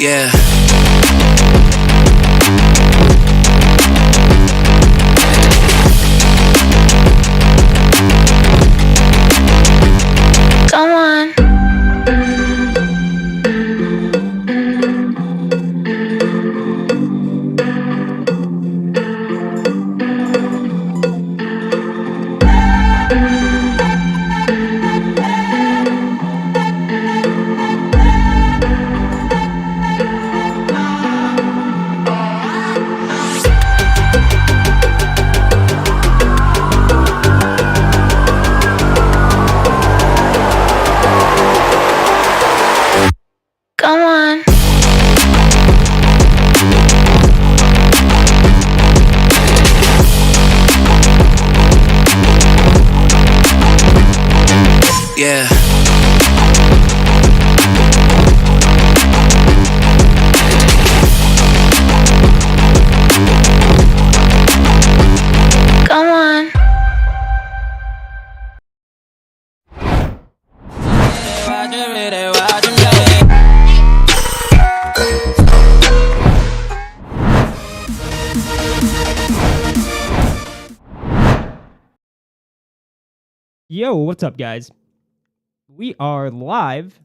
Yeah. Come on. Come on. Yeah. Come on. Yo, what's up, guys? We are live.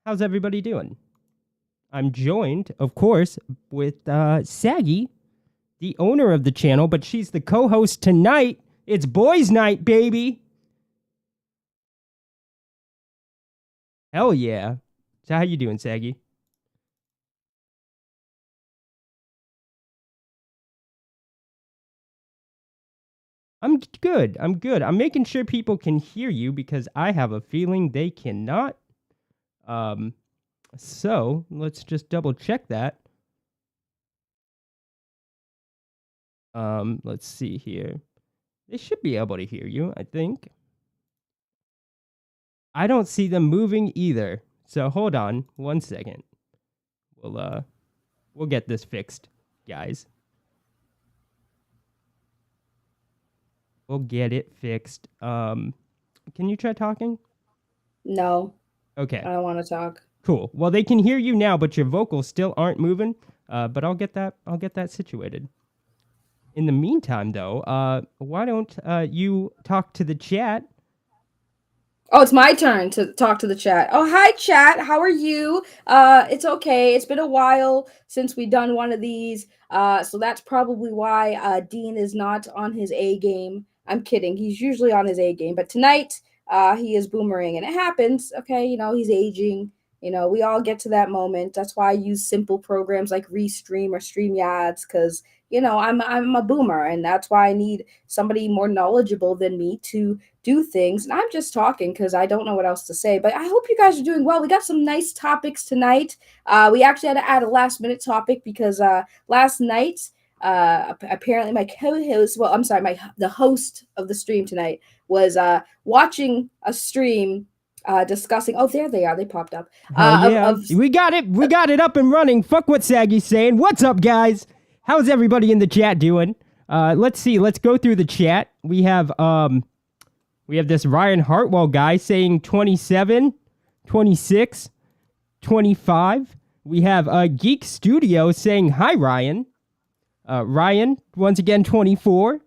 How's everybody doing? I'm joined, of course, with Saggy, the owner of the channel, but she's the co-host tonight. It's boys' night, baby. Hell yeah. So how you doing, Saggy? I'm good. I'm making sure people can hear you because I have a feeling they cannot. So let's just double check that. Let's see here. They should be able to hear you, I think. I don't see them moving either. So hold on 1 second. We'll get this fixed, guys. We'll get it fixed. Can you try talking? No. Okay. I don't want to talk. Cool. Well, they can hear you now, but your vocals still aren't moving. But I'll get that situated. In the meantime, though, why don't you talk to the chat? Oh, it's my turn to talk to the chat. Oh, hi, chat. How are you? It's okay. It's been a while since we've done one of these. So that's probably why Dean is not on his A game. I'm kidding. He's usually on his A game. But tonight, he is boomerang. And it happens. Okay, he's aging. We all get to that moment. That's why I use simple programs like Restream or StreamYards because, I'm a boomer. And that's why I need somebody more knowledgeable than me to do things. And I'm just talking because I don't know what else to say. But I hope you guys are doing well. We got some nice topics tonight. We actually had to add a last-minute topic because last night, apparently my co-host, the host of the stream tonight was watching a stream discussing. Oh, there they are. They popped up. We got it. We got it up and running. Fuck what Saggy's saying. What's up, guys? How's everybody in the chat doing? Let's see. Let's go through the chat. We have this Ryan Hartwell guy saying 27, 26, 25. We have Geek Studio saying hi, Ryan. Ryan, once again, 24.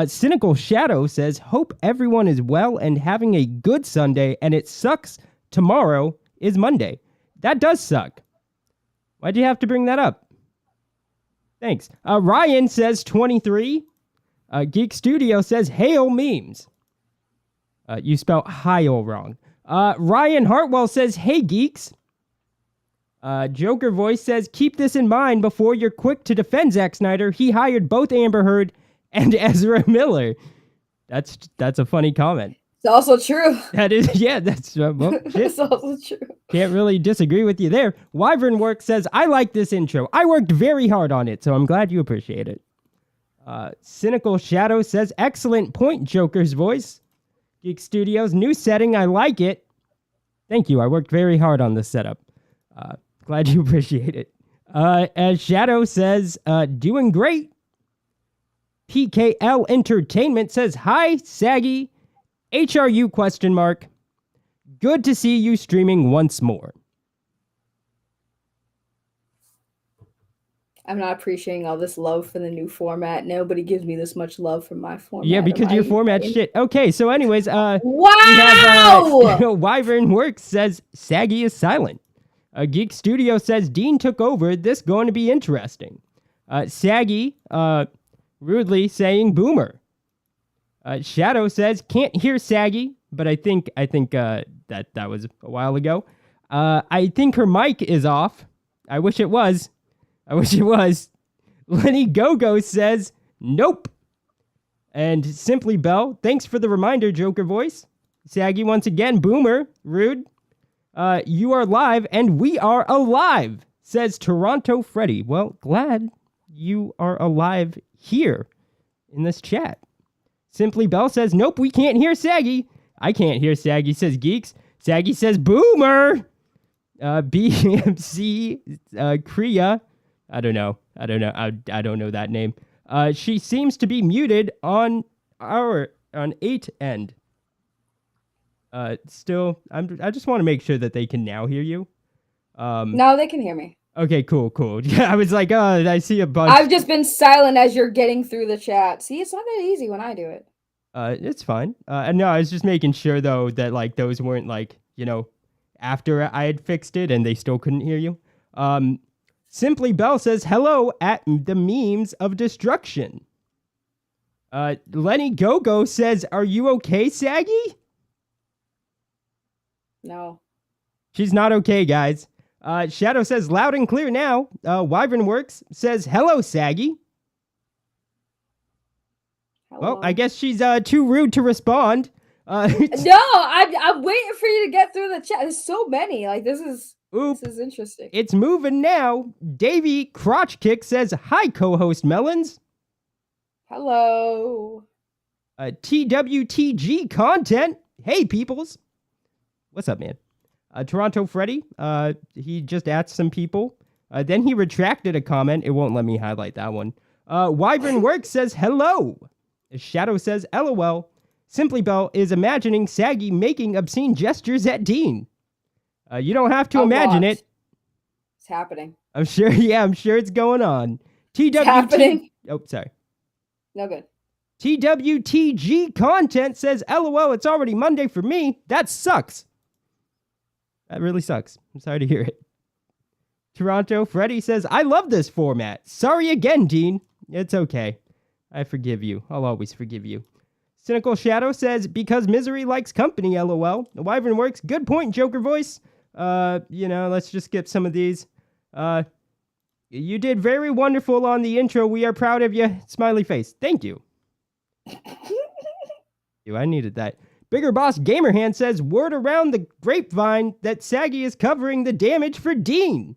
Cynical Shadow says, hope everyone is well and having a good Sunday, and it sucks tomorrow is Monday. That does suck. Why'd you have to bring that up? Thanks. Ryan says 23. Geek Studio says, hail memes. You spelled "hile" wrong. Ryan Hartwell says, hey, geeks. Joker Voice says, keep this in mind before you're quick to defend Zack Snyder. He hired both Amber Heard and Ezra Miller. That's a funny comment. It's also true. That is, yeah, that's well, it's also true. Can't really disagree with you there. Wyvern Work says, I like this intro. I worked very hard on it, so I'm glad you appreciate it. Cynical Shadow says, excellent point, Joker's Voice. Geek Studios, new setting, I like it. Thank you, I worked very hard on this setup. Glad you appreciate it. As Shadow says, doing great. PKL Entertainment says, hi, Saggy. HRU question mark. Good to see you streaming once more. I'm not appreciating all this love for the new format. Nobody gives me this much love for my format. Yeah, because your format shit. Okay, so anyways, Wow! we have Wyvern Works says Saggy is silent. Geek Studio says Dean took over. This going to be interesting. Saggy rudely saying boomer. Shadow says can't hear Saggy, but I think that was a while ago. I think her mic is off. I wish it was. Lenny Gogo says nope. And Simply Bell, thanks for the reminder, Joker voice. Saggy once again, boomer, rude. You are live and we are alive, says Toronto Freddy. Well, glad you are alive here in this chat. Simply Bell says, nope, we can't hear Saggy. I can't hear Saggy, says Geeks. Saggy says, boomer. BMC Kriya. I don't know. I don't know that name. She seems to be muted on 8 end. Still, I just want to make sure that they can now hear you. No, they can hear me. Okay, cool. Yeah, I was like, oh, I see a bunch. I've just been silent as you're getting through the chat. See, it's not that easy when I do it. It's fine. And no, I was just making sure though that like those weren't like, after I had fixed it and they still couldn't hear you. Simply Bell says hello at the memes of destruction. Lenny Gogo says, are you okay, Saggy? No. She's not okay, guys. Shadow says loud and clear now. Wyvern Works says hello, Saggy. Hello. Well, I guess she's too rude to respond. No, I'm waiting for you to get through the chat. There's so many. Like this is interesting. It's moving now. Davey Crotch Kick says hi, co-host Melonz. Hello. TWTG content. Hey, peoples. What's up, man? Toronto Freddy. He just asked some people. Then he retracted a comment. It won't let me highlight that one. Wyvern Works says hello. Shadow says LOL. Simply Bell is imagining Saggy making obscene gestures at Dean. You don't have to imagine it. It's happening. I'm sure. Yeah, I'm sure it's going on. It's happening. Oh, sorry. No good. TWTG content says LOL. It's already Monday for me. That sucks. That really sucks. I'm sorry to hear it. Toronto Freddy says, I love this format. Sorry again, Dean. It's okay. I forgive you. I'll always forgive you. Cynical Shadow says, because misery likes company, LOL. Wyvern Works, good point, Joker voice. Let's just skip some of these. You did very wonderful on the intro. We are proud of you. Smiley face. Thank you. I needed that. Bigger Boss Gamerhand says, word around the grapevine that Saggy is covering the damage for Dean.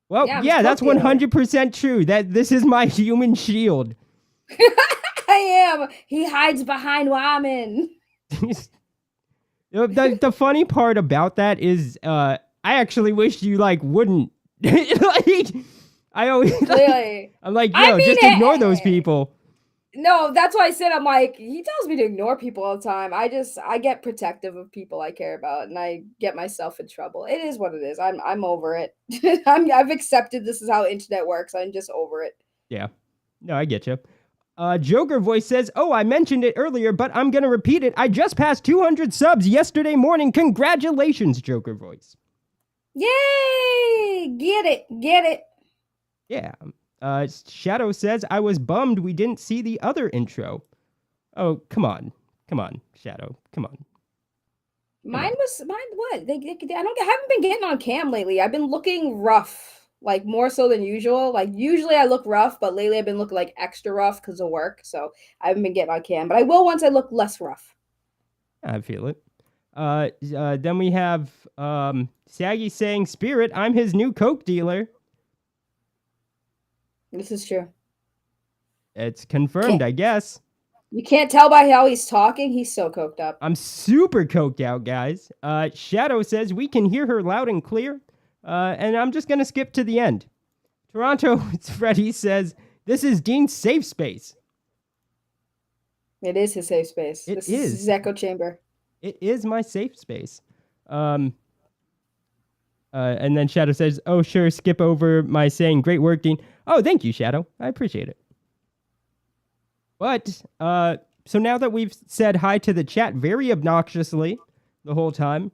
Well, yeah that's 100% true. That this is my human shield. I am. He hides behind Wyman. The funny part about that is, I actually wish you wouldn't. I always. Really? I'm like, just ignore those people. No, that's why I said I'm like, he tells me to ignore people all the time. I get protective of people I care about, and I get myself in trouble. It is what it is. I'm over it. I've accepted this is how internet works. I'm just over it. Yeah. No, I get you. Joker voice says, oh, I mentioned it earlier, but I'm going to repeat it. I just passed 200 subs yesterday morning. Congratulations, Joker voice. Yay! Get it. Yeah. Shadow says, I was bummed we didn't see the other intro. Oh, come on, Shadow, come on. Mine what? I haven't been getting on cam lately. I've been looking rough, more so than usual. Usually I look rough, but lately I've been looking extra rough because of work. So I haven't been getting on cam, but I will once I look less rough. I feel it. Then we have Saggy saying, Spirit, I'm his new coke dealer. This is true. It's confirmed, I guess. You can't tell by how he's talking. He's so coked up. I'm super coked out, guys. Shadow says we can hear her loud and clear. And I'm just going to skip to the end. Toronto Freddy says, this is Dean's safe space. It is his safe space. This is his echo chamber. It is my safe space. And then Shadow says, "Oh, sure, skip over my saying great work, Dean." Oh, thank you, Shadow. I appreciate it. But, so now that we've said hi to the chat very obnoxiously the whole time,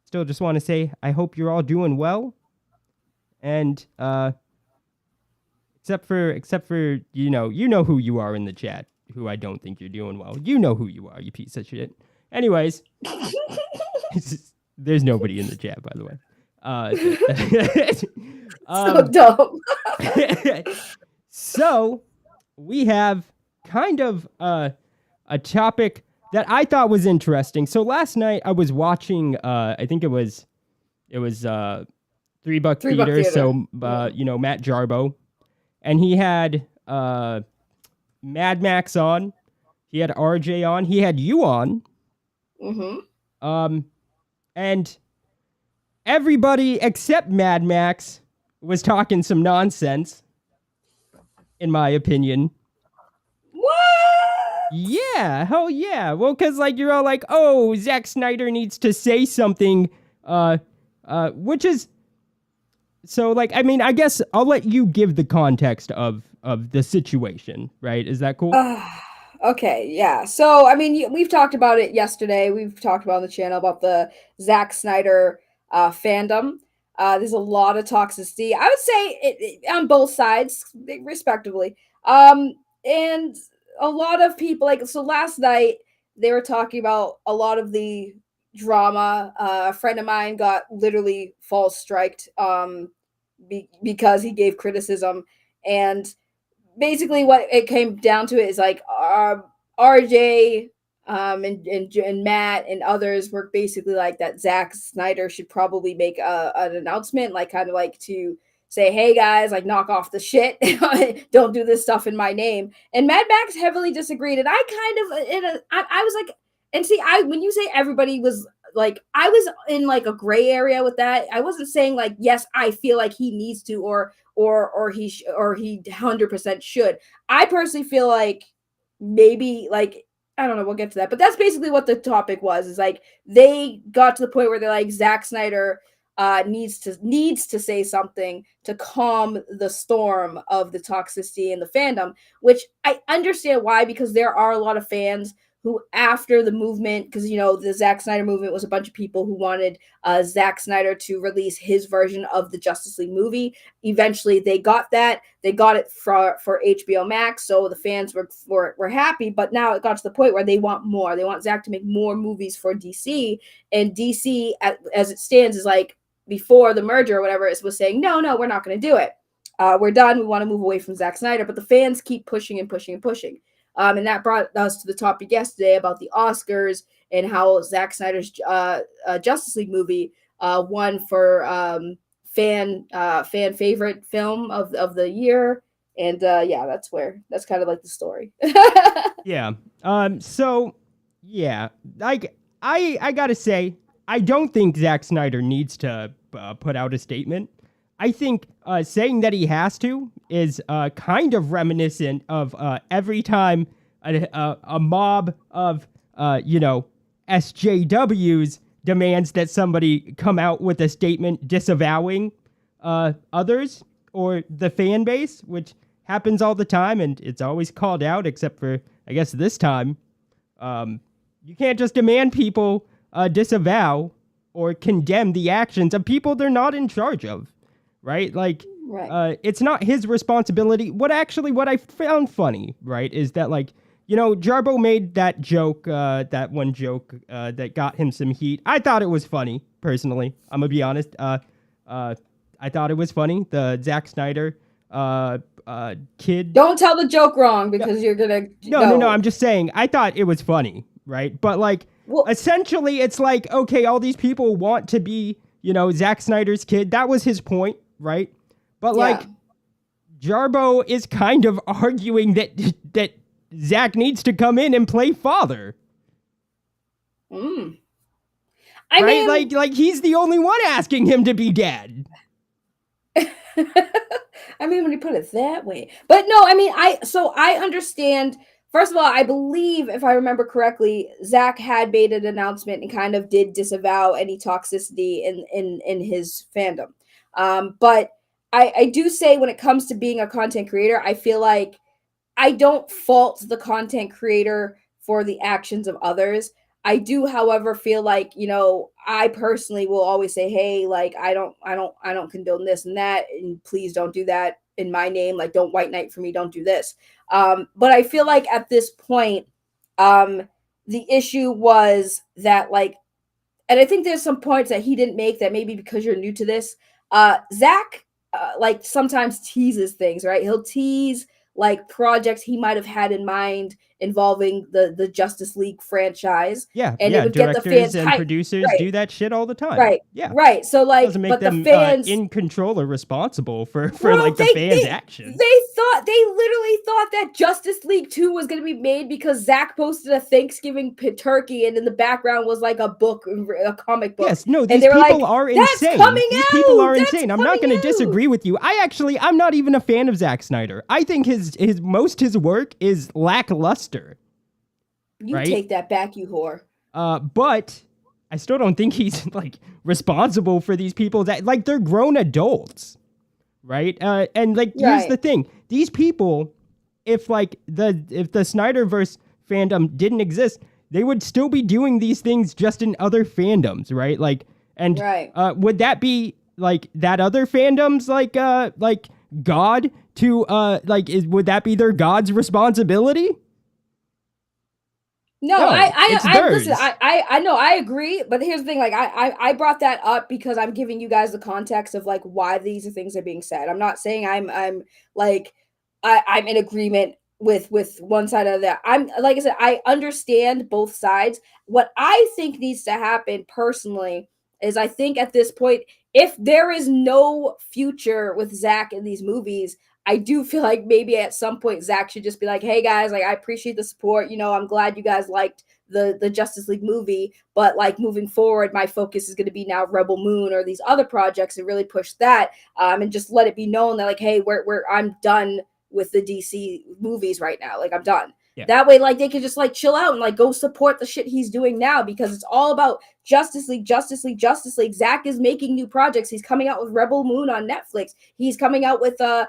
still just want to say I hope you're all doing well. And, except for, you know who you are in the chat, who I don't think you're doing well. You know who you are, you piece of shit. Anyways, there's nobody in the chat, by the way. So dumb. So we have kind of a topic that I thought was interesting. So last night I was watching, I think it was Three Buck Theater. So Matt Jarbo, and he had Mad Max on, he had RJ on, he had you on. And everybody except Mad Max was talking some nonsense, in my opinion. What? Yeah, hell yeah. Well, because, like, you're all like, oh, Zack Snyder needs to say something, which is... So, like, I mean, I guess I'll let you give the context of the situation, right? Is that cool? Okay, yeah. So, I mean, we've talked about it yesterday. We've talked about on the channel about the Zack Snyder fandom. There's a lot of toxicity. I would say it on both sides, respectively. And a lot of people, like, so last night they were talking about a lot of the drama. A friend of mine got literally false striked because he gave criticism, and basically what it came down to is like RJ and Matt and others were basically like that Zack Snyder should probably make an announcement, like kind of like to say, hey guys, like knock off the shit, don't do this stuff in my name. And Mad Max heavily disagreed, and I was like, and see, when you say everybody was like, I was in like a gray area with that. I wasn't saying like, yes, I feel like he needs to, or he 100% should. I personally feel like maybe, like, I don't know, we'll get to that, but that's basically what the topic was. Is like they got to the point where they're like, Zack Snyder needs to say something to calm the storm of the toxicity in the fandom, which I understand why, because there are a lot of fans who, after the movement, because the Zack Snyder movement was a bunch of people who wanted Zack Snyder to release his version of the Justice League movie. Eventually, they got that. They got it for HBO Max, so the fans were happy. But now it got to the point where they want more. They want Zack to make more movies for DC, and DC, as it stands, is like, before the merger or whatever, it was saying, no, we're not going to do it. We're done. We want to move away from Zack Snyder. But the fans keep pushing and pushing and pushing. And that brought us to the topic yesterday about the Oscars and how Zack Snyder's Justice League movie won for fan favorite film of the year. And that's kind of like the story. Yeah. So yeah, like I gotta say, I don't think Zack Snyder needs to put out a statement. I think saying that he has to is kind of reminiscent of every time a mob of, SJWs demands that somebody come out with a statement disavowing others or the fan base, which happens all the time, and it's always called out, except for, I guess, this time. You can't just demand people disavow or condemn the actions of people they're not in charge of. Right? Like, right. It's not his responsibility. What I found funny, right, is that, like, Jarbo made that joke, that one joke that got him some heat. I thought it was funny, personally. I'm going to be honest. I thought it was funny. The Zack Snyder kid. Don't tell the joke wrong, because you're going to... No. I'm just saying, I thought it was funny, right? But, like, essentially, it's like, okay, all these people want to be, Zack Snyder's kid. That was his point. Right? But like, Jarbo is kind of arguing that Zack needs to come in and play father. I mean, like he's the only one asking him to be dad. I mean, when you put it that way. But no, I mean, I understand first of all, I believe, if I remember correctly, Zack had made an announcement and kind of did disavow any toxicity in his fandom. But I do say, when it comes to being a content creator, I feel like I don't fault the content creator for the actions of others. I do, however, feel like, I personally will always say, hey, like, I don't condone this and that, and please don't do that in my name. Like, don't white knight for me, don't do this. But I feel like at this point, the issue was that, like, and I think there's some points that he didn't make that maybe because you're new to this. Zack, like, sometimes teases things, right? He'll tease like projects he might have had in mind involving the Justice League franchise. Yeah, and yeah. it would get the Directors fans and hyped. producers Right. do that shit all the time. Right. Yeah. Right. So, like, Doesn't make but them the fans in control or responsible for Bro, like the fans' actions. They literally thought that Justice League 2 was going to be made because Zack posted a Thanksgiving turkey, and in the background was like a book, a comic book. Yes, no, And these they were people like, are "That's insane. coming These out! people are That's insane. I'm not going to coming out!" disagree with you. I'm not even a fan of Zack Snyder. I think his work is lackluster. You right? take that back, you whore. But I still don't think he's like responsible for these people that, like, they're grown adults, right? And like, here's the thing: these people, if the Snyderverse fandom didn't exist, they would still be doing these things just in other fandoms, right? Like, and would that be like that other fandoms like God to would that be their God's responsibility? No, it's theirs. listen, I know, I agree, but here's the thing, like, I brought that up because I'm giving you guys the context of like why these are things are being said. I'm not saying I'm like I'm in agreement with one side or that. I'm, like I said, I understand both sides. What I think needs to happen personally is, I think at this point, if there is no future with Zack in these movies, I do feel like maybe at some point Zack should just be like, hey guys, like, I appreciate the support. I'm glad you guys liked the Justice League movie, but like, moving forward, my focus is going to be now Rebel Moon or these other projects, and really push that, and just let it be known that, like, hey, I'm done with the DC movies right now. Like, I'm done. Yeah. That way, like, they could just like chill out and like go support the shit he's doing now, because it's all about Justice League. Zack is making new projects. He's coming out with Rebel Moon on Netflix. He's coming out with the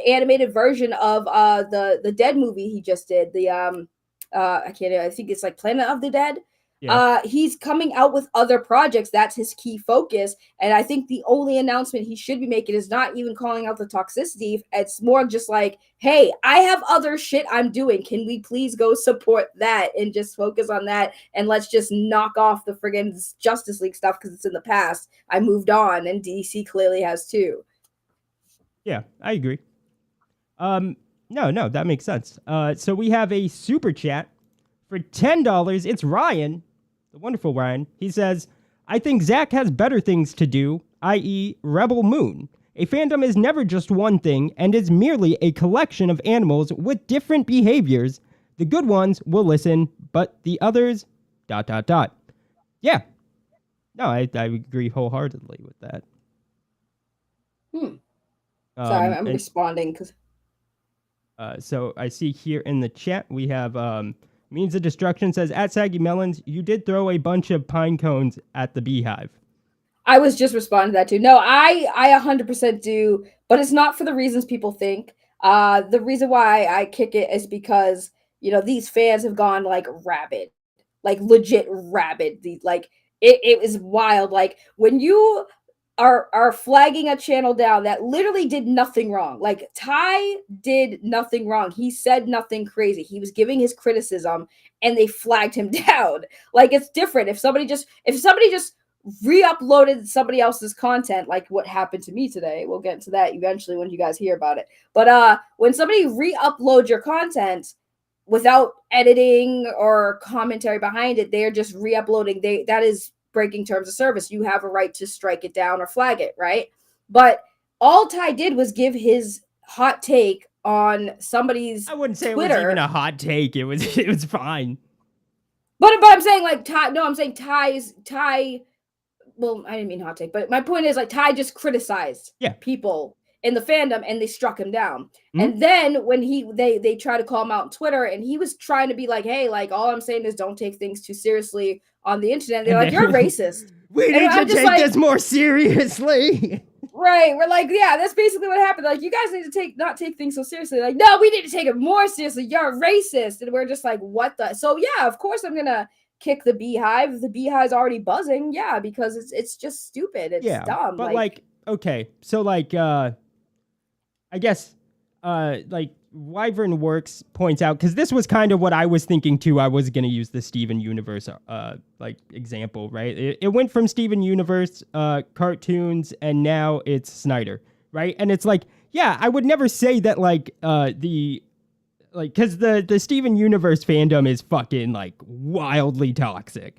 animated version of the Dead movie he just did. I think it's like Planet of the Dead. Yeah. He's coming out with other projects. That's his key focus. And I think the only announcement he should be making is not even calling out the toxicity. It's more just like, hey, I have other shit I'm doing. Can we please go support that and just focus on that? And let's just knock off the friggin' Justice League stuff, because it's in the past. I moved on, and DC clearly has too. Yeah, I agree. No, that makes sense. So we have a super chat for $10. It's Ryan, the wonderful Ryan. He says, I think Zack has better things to do, i.e. Rebel Moon. A fandom is never just one thing and is merely a collection of animals with different behaviors. The good ones will listen, but the others... ... Yeah. No, I agree wholeheartedly with that. Sorry, I'm responding because... So I see here in the chat, we have... Means of Destruction says, at Saggy Melonz, you did throw a bunch of pine cones at the beehive. I was just responding to that too. No, I 100% do, but it's not for the reasons people think. The reason why I kick it is because, these fans have gone like rabid, like legit rabid. Like it is wild. Like, when you are flagging a channel down that literally did nothing wrong. Like, Ty did nothing wrong. He said nothing crazy. He was giving his criticism, and they flagged him down. Like, it's different. If somebody just re-uploaded somebody else's content, like what happened to me today, we'll get into that eventually when you guys hear about it. But when somebody re-uploads your content without editing or commentary behind it, they're just re-uploading. That is breaking terms of service. You have a right to strike it down or flag it, right? But all Ty did was give his hot take on somebody's I wouldn't say Twitter. It was even a hot take. It was fine. But I'm saying, like, Ty, no, I'm saying Ty, well, I didn't mean hot take, but my point is, like, Ty just criticized people in the fandom, and they struck him down. Mm-hmm. And then when they tried to call him out on Twitter, and he was trying to be like, hey, like, all I'm saying is don't take things too seriously on the internet. They're like, you're racist. We need to take this more seriously. Right. We're like, yeah, that's basically what happened. Like, you guys need to not take things so seriously. Like, no, we need to take it more seriously. You're racist. And we're just like, what the? So yeah, of course I'm gonna kick the beehive. The beehive's already buzzing. Yeah, because it's just stupid. It's dumb. But like okay, so like I guess like Wyvern Works points out, because this was kind of what I was thinking too. I was going to use the Steven Universe like example, right? It went from Steven Universe cartoons, and now it's Snyder, right? And it's like, yeah, I would never say that like because the Steven Universe fandom is fucking like wildly toxic,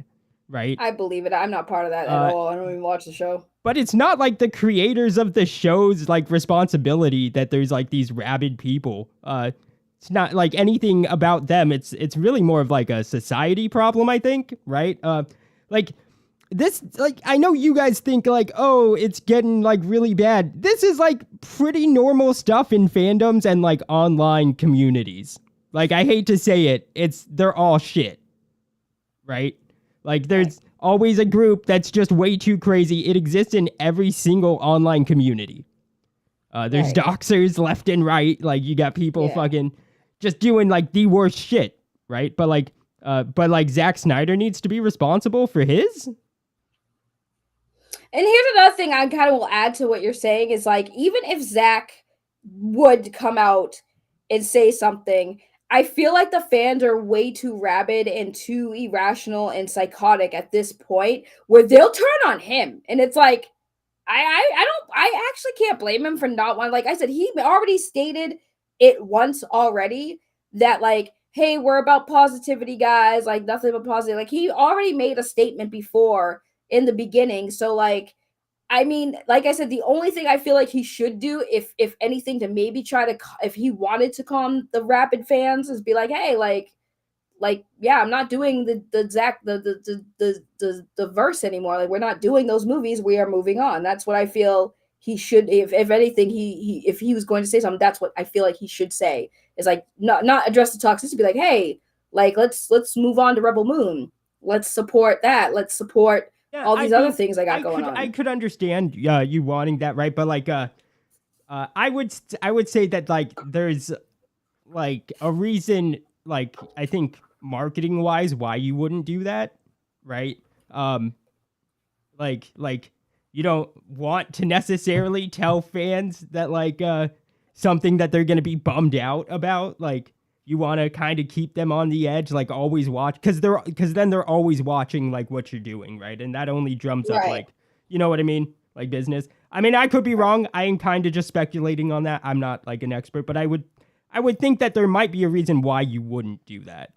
right? I believe it. I'm not part of that at all. I don't even watch the show. But it's not like the creators of the show's like responsibility that there's like these rabid people. It's not like anything about them. It's really more of like a society problem, I think, right? Like this, like, I know you guys think like, oh, it's getting like really bad. This is like pretty normal stuff in fandoms and like online communities. Like, I hate to say it, they're all shit, right? Like, there's always a group that's just way too crazy. It exists in every single online community. There's doxers left and right. Like, you got people fucking just doing like the worst shit, right? But like Zack Snyder needs to be responsible for his. And here's another thing I kind of will add to what you're saying is like, even if Zack would come out and say something, I feel like the fans are way too rabid and too irrational and psychotic at this point where they'll turn on him. And it's like, I actually can't blame him for not wanting, like I said, he already stated it once already that like, hey, we're about positivity, guys, like nothing but positive. Like, he already made a statement before in the beginning. So like, I mean, like I said, the only thing I feel like he should do, if anything, to maybe try to, if he wanted to calm the rabid fans, is be like, hey, like, yeah, I'm not doing the verse anymore. Like, we're not doing those movies. We are moving on. That's what I feel he should. If anything, if he was going to say something, that's what I feel like he should say. Is like not address the toxicity. Be like, hey, like let's move on to Rebel Moon. Let's support that. Let's support. Yeah, all these other things I got going on. I could understand you wanting that, right? But like, I would say that like there's like a reason, like I think marketing wise, why you wouldn't do that, right? Like you don't want to necessarily tell fans that like something that they're gonna be bummed out about, like. You want to kind of keep them on the edge, like always watch, because then they're always watching like what you're doing, right? And that only drums up like, you know what I mean, like business. I mean, I could be wrong. I am kind of just speculating on that. I'm not like an expert, but I would think that there might be a reason why you wouldn't do that.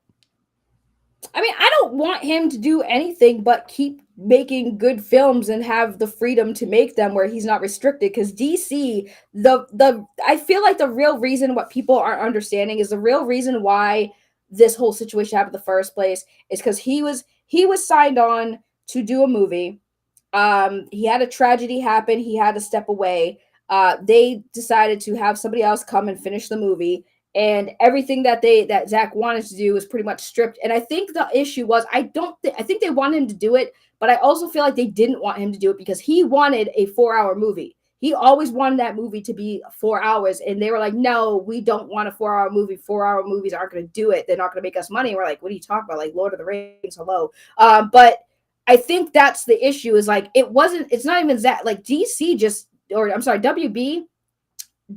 I mean, I don't want him to do anything but keep making good films and have the freedom to make them where he's not restricted. Because DC, I feel like the real reason what people aren't understanding is the real reason why this whole situation happened in the first place is because he was signed on to do a movie. He had a tragedy happen. He had to step away. They decided to have somebody else come and finish the movie. And everything that Zack wanted to do was pretty much stripped. And I think the issue was, I think they wanted him to do it, but I also feel like they didn't want him to do it because he wanted a 4-hour movie. He always wanted that movie to be 4 hours. And they were like, no, we don't want a 4-hour movie. 4-hour movies aren't going to do it. They're not going to make us money. And we're like, what are you talking about? Like Lord of the Rings, hello. But I think that's the issue is like, it's not even that, like DC WB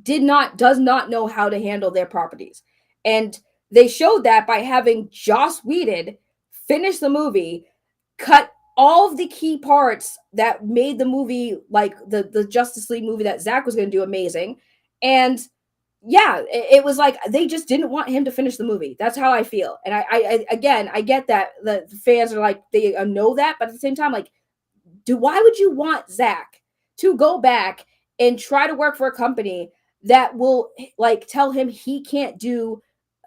does not know how to handle their properties. And they showed that by having Joss Whedon finish the movie, cut all of the key parts that made the movie, like the Justice League movie that Zack was going to do, amazing. And yeah, it was like they just didn't want him to finish the movie. That's how I feel. And I get that the fans are like, they know that, but at the same time, like, why would you want Zack to go back and try to work for a company that will like tell him he can't do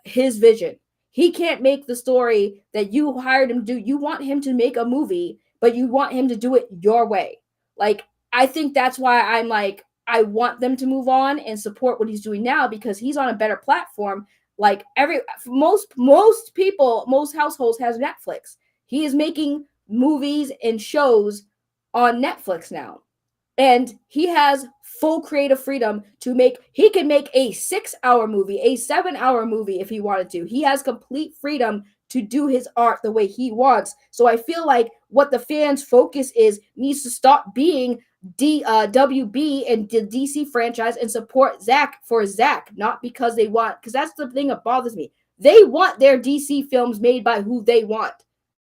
his vision? He can't make the story that you hired him to do. You want him to make a movie, but you want him to do it your way. Like, I think that's why I'm like, I want them to move on and support what he's doing now because he's on a better platform. Like most people, most households has Netflix. He is making movies and shows on Netflix now. And he has full creative freedom to he can make a 6-hour movie, a 7-hour movie if he wanted to. He has complete freedom to do his art the way he wants. So I feel like what the fans' focus needs to stop being WB and the DC franchise and support Zack for Zack, not because they want, because that's the thing that bothers me. They want their DC films made by who they want.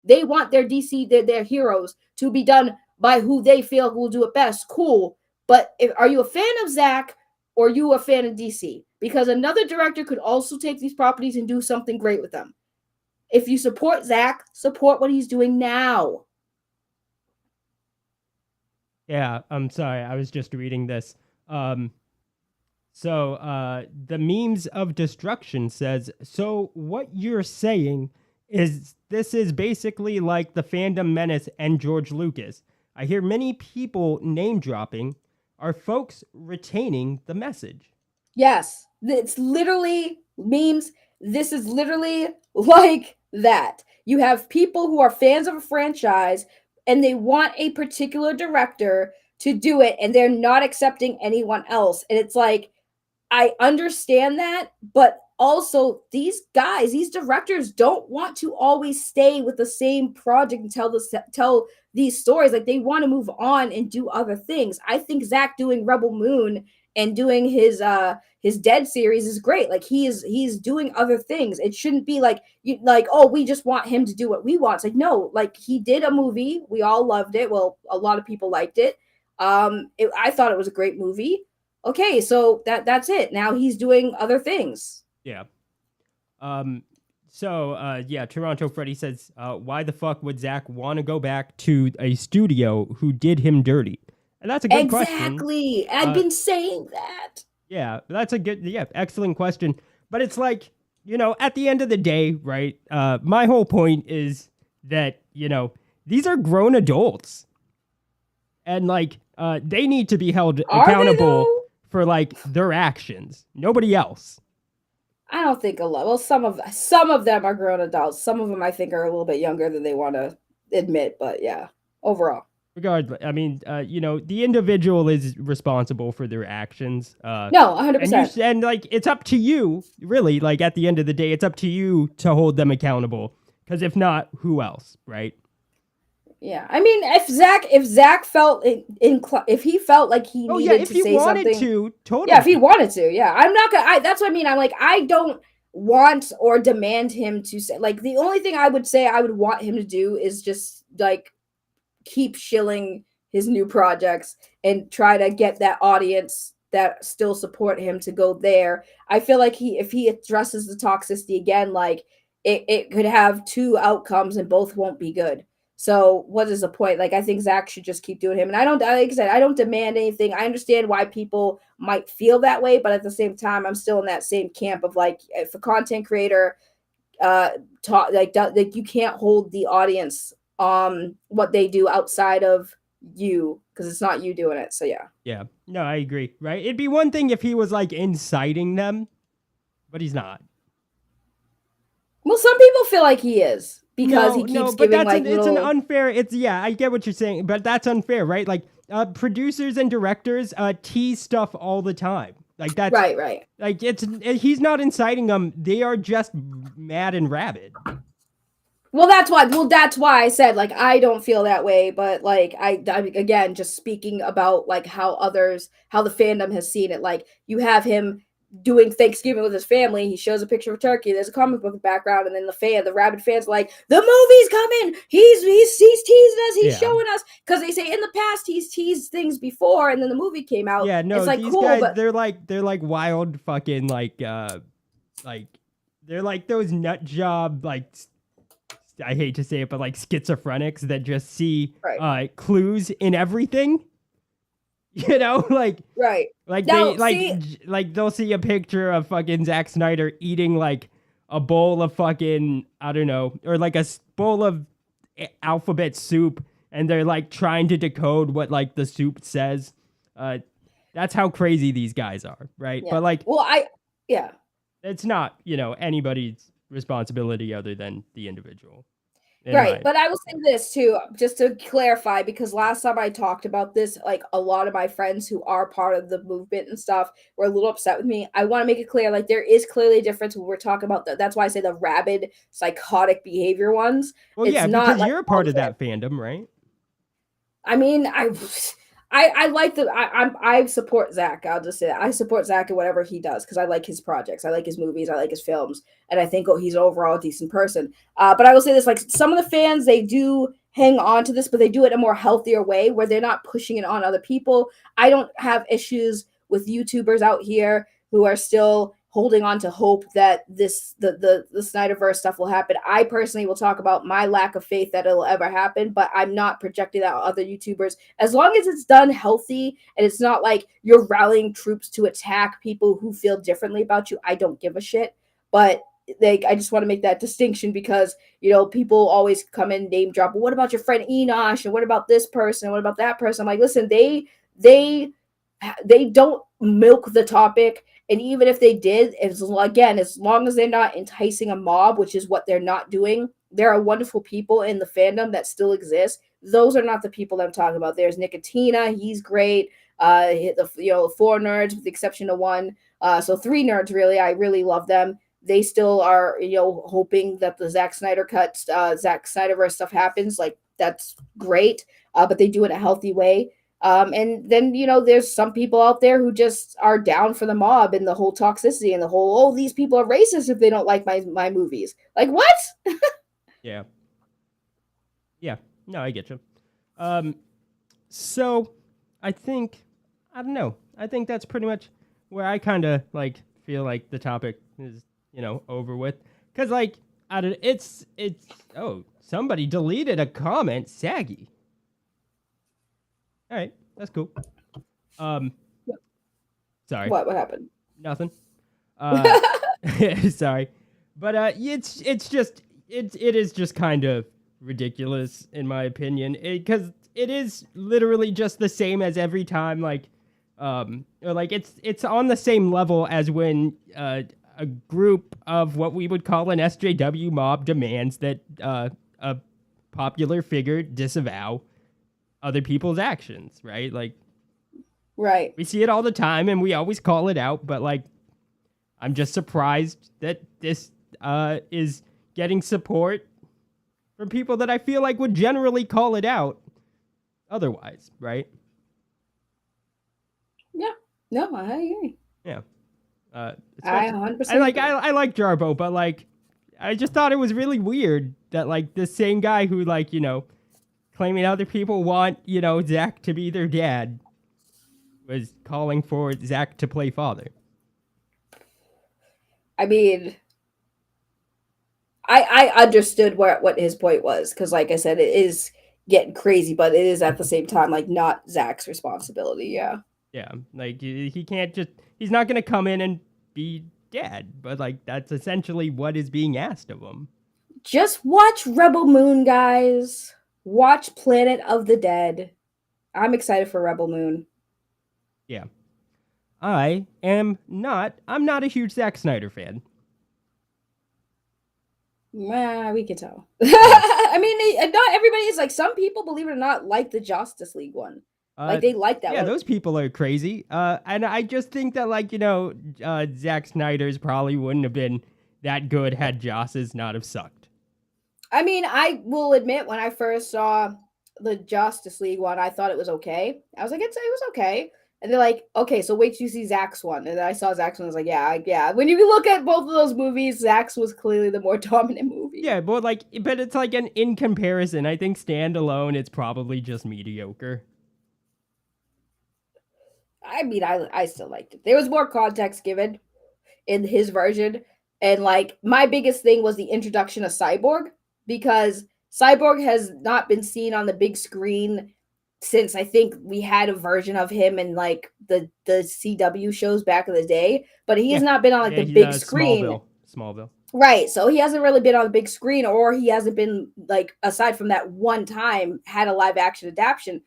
They want their DC, their heroes to be done by who they feel will do it best. Cool. But are you a fan of Zack or are you a fan of DC? Because another director could also take these properties and do something great with them. If you support Zack, support what he's doing now. Yeah, I'm sorry. I was just reading this. The memes of destruction says, so what you're saying is this is basically like the Fandom menace and George Lucas. I hear many people name dropping. Are folks retaining the message? Yes, it's literally memes. This is literally like that. You have people who are fans of a franchise and they want a particular director to do it and they're not accepting anyone else. And it's like, I understand that, but also these directors don't want to always stay with the same project and tell these stories. Like they want to move on and do other things. I think Zack doing Rebel Moon and doing his Dead series is great. Like he's doing other things. It shouldn't be like oh, we just want him to do what we want. It's like no, like he did a movie. We all loved it. Well, a lot of people liked it. I thought it was a great movie. Okay, so that's it. Now he's doing other things. Yeah. Toronto Freddy says, why the fuck would Zack want to go back to a studio who did him dirty? And that's a good question. Exactly. I've been saying that. Yeah, that's excellent question. But it's like, at the end of the day, right? My whole point is that, these are grown adults. And like, they need to be held accountable for like their actions. Nobody else. I don't think a lot. Well, some of them are grown adults. Some of them I think are a little bit younger than they want to admit. But yeah, overall. Regardless, I mean, the individual is responsible for their actions. No, 100%. And like, it's up to you, really. Like at the end of the day, it's up to you to hold them accountable. Because if not, who else, right? Yeah, I mean, if Zack felt if he felt like he needed to say something, totally. Yeah, if he wanted to, yeah. I'm not gonna. That's what I mean. I'm like, I don't want or demand him to say. Like, the only thing I would say I would want him to do is just like keep shilling his new projects and try to get that audience that still support him to go there. I feel like if he addresses the toxicity again, like it could have two outcomes and both won't be good. So what is the point? Like, I think Zack should just keep doing him. And like I said, I don't demand anything. I understand why people might feel that way, but at the same time, I'm still in that same camp of like, if a content creator you can't hold the audience what they do outside of you, because it's not you doing it. So yeah. Yeah. No, I agree. Right. It'd be one thing if he was like inciting them, but he's not. Well, some people feel like he is. Because he keeps giving like it's an unfair. I get what you're saying, but that's unfair, right? Like producers and directors tease stuff all the time. Like that's right. Like he's not inciting them; they are just mad and rabid. Well, that's why I said like I don't feel that way, but like I again just speaking about like how the fandom has seen it. Like you have him doing Thanksgiving with his family, he shows a picture of a turkey, there's a comic book background, and then the rabid fans like, the movie's coming, he's teasing us, he's showing us, because they say in the past he's teased things before, and then the movie came out. Yeah, no, it's like these cool, guys, but they're like wild fucking like they're like those nut job, like, I hate to say it, but like schizophrenics that just see clues in everything. Like right, like now, they'll see a picture of fucking Zack Snyder eating like a bowl of fucking, I don't know, or like a bowl of alphabet soup, and they're like trying to decode what like the soup says. That's how crazy these guys are, right? Yeah. But like, well, yeah. it's not, anybody's responsibility other than the individual. Right, but I will say this too, just to clarify, because last time I talked about this, like a lot of my friends who are part of the movement and stuff were a little upset with me. I want to make it clear, like there is clearly a difference when we're talking about that's why I say the rabid, psychotic behavior ones. Well, It's yeah, not because like you're a part of that fandom, right? I mean, I like I support Zack. I'll just say that. I support Zack in whatever he does because I like his projects, I like his movies, I like his films, and I think he's overall a decent person. But I will say this: like some of the fans, they do hang on to this, but they do it in a more healthier way where they're not pushing it on other people. I don't have issues with YouTubers out here who are still holding on to hope that the Snyderverse stuff will happen. I personally will talk about my lack of faith that it'll ever happen, but I'm not projecting that on other YouTubers. As long as it's done healthy and it's not like you're rallying troops to attack people who feel differently about you, I don't give a shit. But like, I just want to make that distinction because people always come in name drop. Well, what about your friend Enosh? And what about this person? And what about that person? I'm like, listen, they don't milk the topic. And even if they did, as long as they're not enticing a mob, which is what they're not doing, there are wonderful people in the fandom that still exist. Those are not the people that I'm talking about. There's Nicotina, he's great. Four nerds with the exception of one. So three nerds really. I really love them. They still are, hoping that the Zack Snyder cut, Zack Snyderverse stuff happens. Like that's great, but they do it in a healthy way. And then, there's some people out there who just are down for the mob and the whole toxicity and the whole, these people are racist if they don't like my movies. Like, what? Yeah. Yeah. No, I get you. So I don't know. I think that's pretty much where I kind of like feel like the topic is, over with. Cause like, somebody deleted a comment, Saggy. All right, that's cool. Sorry. What happened? Nothing. Sorry, but it is just kind of ridiculous in my opinion because it is literally just the same as every time. Like, it's on the same level as when a group of what we would call an SJW mob demands that a popular figure disavow other people's actions, right? Like, right. We see it all the time and we always call it out, but like, I'm just surprised that this is getting support from people that I feel like would generally call it out otherwise, right? Yeah. No, I agree. Yeah. I 100% I like Jarbo, but like, I just thought it was really weird that like the same guy who like, claiming other people want, Zack to be their dad was calling for Zack to play father. I mean, I understood what his point was because, like I said, it is getting crazy, but it is at the same time like not Zack's responsibility. Yeah. Yeah, like he can't he's not gonna come in and be dad, but like that's essentially what is being asked of him. Just watch Rebel Moon, guys. Watch Planet of the Dead. I'm excited for Rebel Moon. Yeah. I'm not a huge Zack Snyder fan. We can tell. I mean, not everybody is like, some people, believe it or not, like the Justice League one. Like they like that one. Yeah, those people are crazy. And I just think that like, Zack Snyder's probably wouldn't have been that good had Joss's not have sucked. I mean, I will admit when I first saw the Justice League one, I thought it was okay. I was like, it was okay. And they're like, okay, so wait till you see Zack's one. And then I saw Zack's one, I was like, yeah. When you look at both of those movies, Zack's was clearly the more dominant movie. Yeah, but it's like in comparison, I think standalone, it's probably just mediocre. I mean, I still liked it. There was more context given in his version. And like, my biggest thing was the introduction of Cyborg, because Cyborg has not been seen on the big screen since I think we had a version of him in like the CW shows back in the day, but he has not been on like the big screen. Smallville. Right. So he hasn't really been on the big screen, or he hasn't been like, aside from that one time, had a live action adaptation.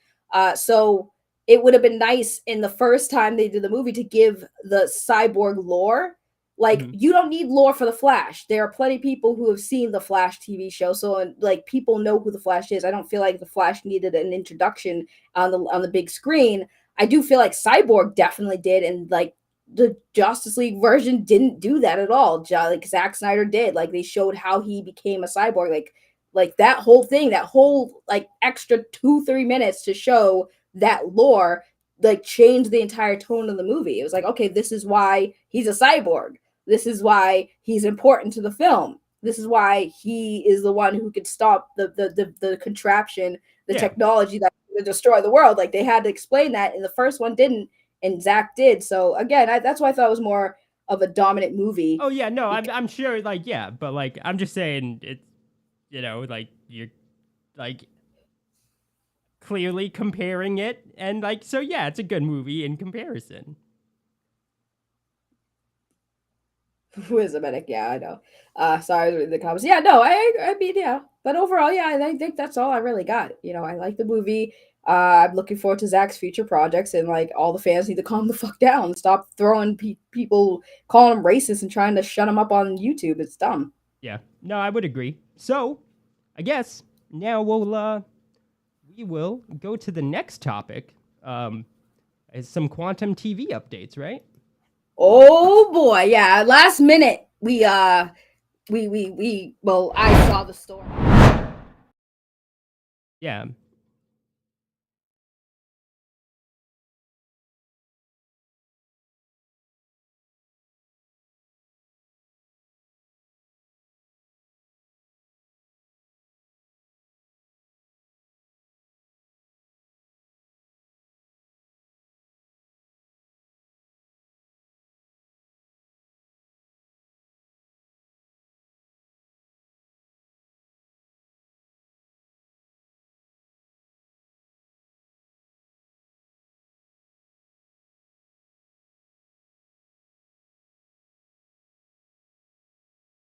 So it would have been nice in the first time they did the movie to give the cyborg lore. Like, you don't need lore for the Flash. There are plenty of people who have seen the Flash TV show, so like people know who the Flash is. I don't feel like the Flash needed an introduction on the big screen. I do feel like Cyborg definitely did, and like the Justice League version didn't do that at all. Like Zack Snyder did. Like they showed how he became a cyborg. Like that whole thing, that whole like extra 2-3 minutes to show that lore, like changed the entire tone of the movie. It was like, okay, this is why he's a cyborg. This is why he's important to the film. This is why he is the one who could stop the contraption, the technology that would destroy the world. Like they had to explain that, and the first one didn't, and Zach did. So again, that's why I thought it was more of a dominant movie. Oh yeah, no, I'm sure. Like yeah, but like I'm just saying it's, you know, like you're like clearly comparing it, and like so yeah, it's a good movie in comparison. Wait a minute. Yeah, I know. Sorry, I was reading the comments. Yeah, no, I mean, yeah. But overall, yeah, I think that's all I really got. You know, I like the movie. I'm looking forward to Zach's future projects, and like all the fans need to calm the fuck down and stop throwing people, calling them racist and trying to shut them up on YouTube. It's dumb. Yeah, no, I would agree. So, I guess now we will go to the next topic. Is some Quantum TV updates, right? Oh boy, yeah. Last minute, well, I saw the story. Yeah.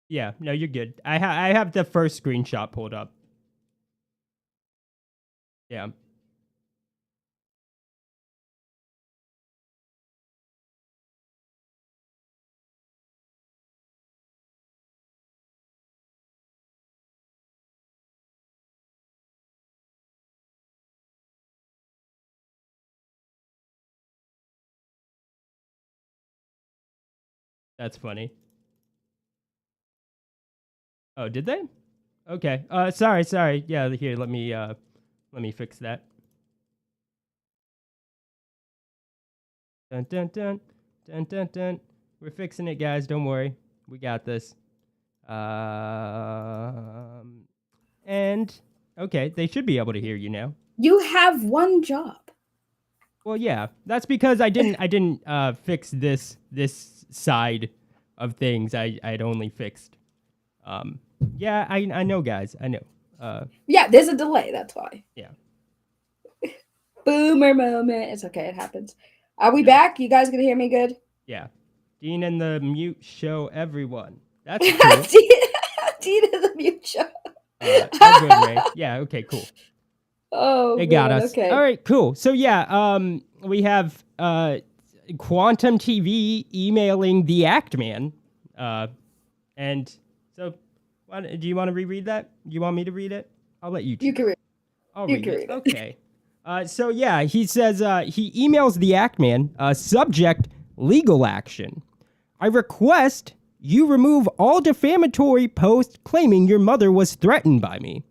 Yeah, no, you're good. I have the first screenshot pulled up. Yeah. That's funny. Oh, did they? Okay. Sorry. Yeah, here, let me fix that. Dun dun dun dun dun dun. We're fixing it, guys. Don't worry. We got this. And okay, they should be able to hear you now. You have one job. Well, yeah, that's because I didn't fix this side of things. I'd only fixed. Yeah, I know, guys. I know. Yeah, there's a delay. That's why. Yeah. Boomer moment. It's okay. It happens. Are we back? You guys gonna hear me good? Yeah. Dean and the Mute Show, everyone. That's cool. Dean and the Mute Show. All good, Ray. Yeah. Okay. Cool. Oh, they got us. Okay. All right. Cool. So yeah. We have Quantum TV emailing the Act Man. And so, do you want to reread that? Do you want me to read it? I'll let you. You can read. I'll read it. Okay. So yeah, he says he emails the Act Man. Subject: legal action. I request you remove all defamatory posts claiming your mother was threatened by me,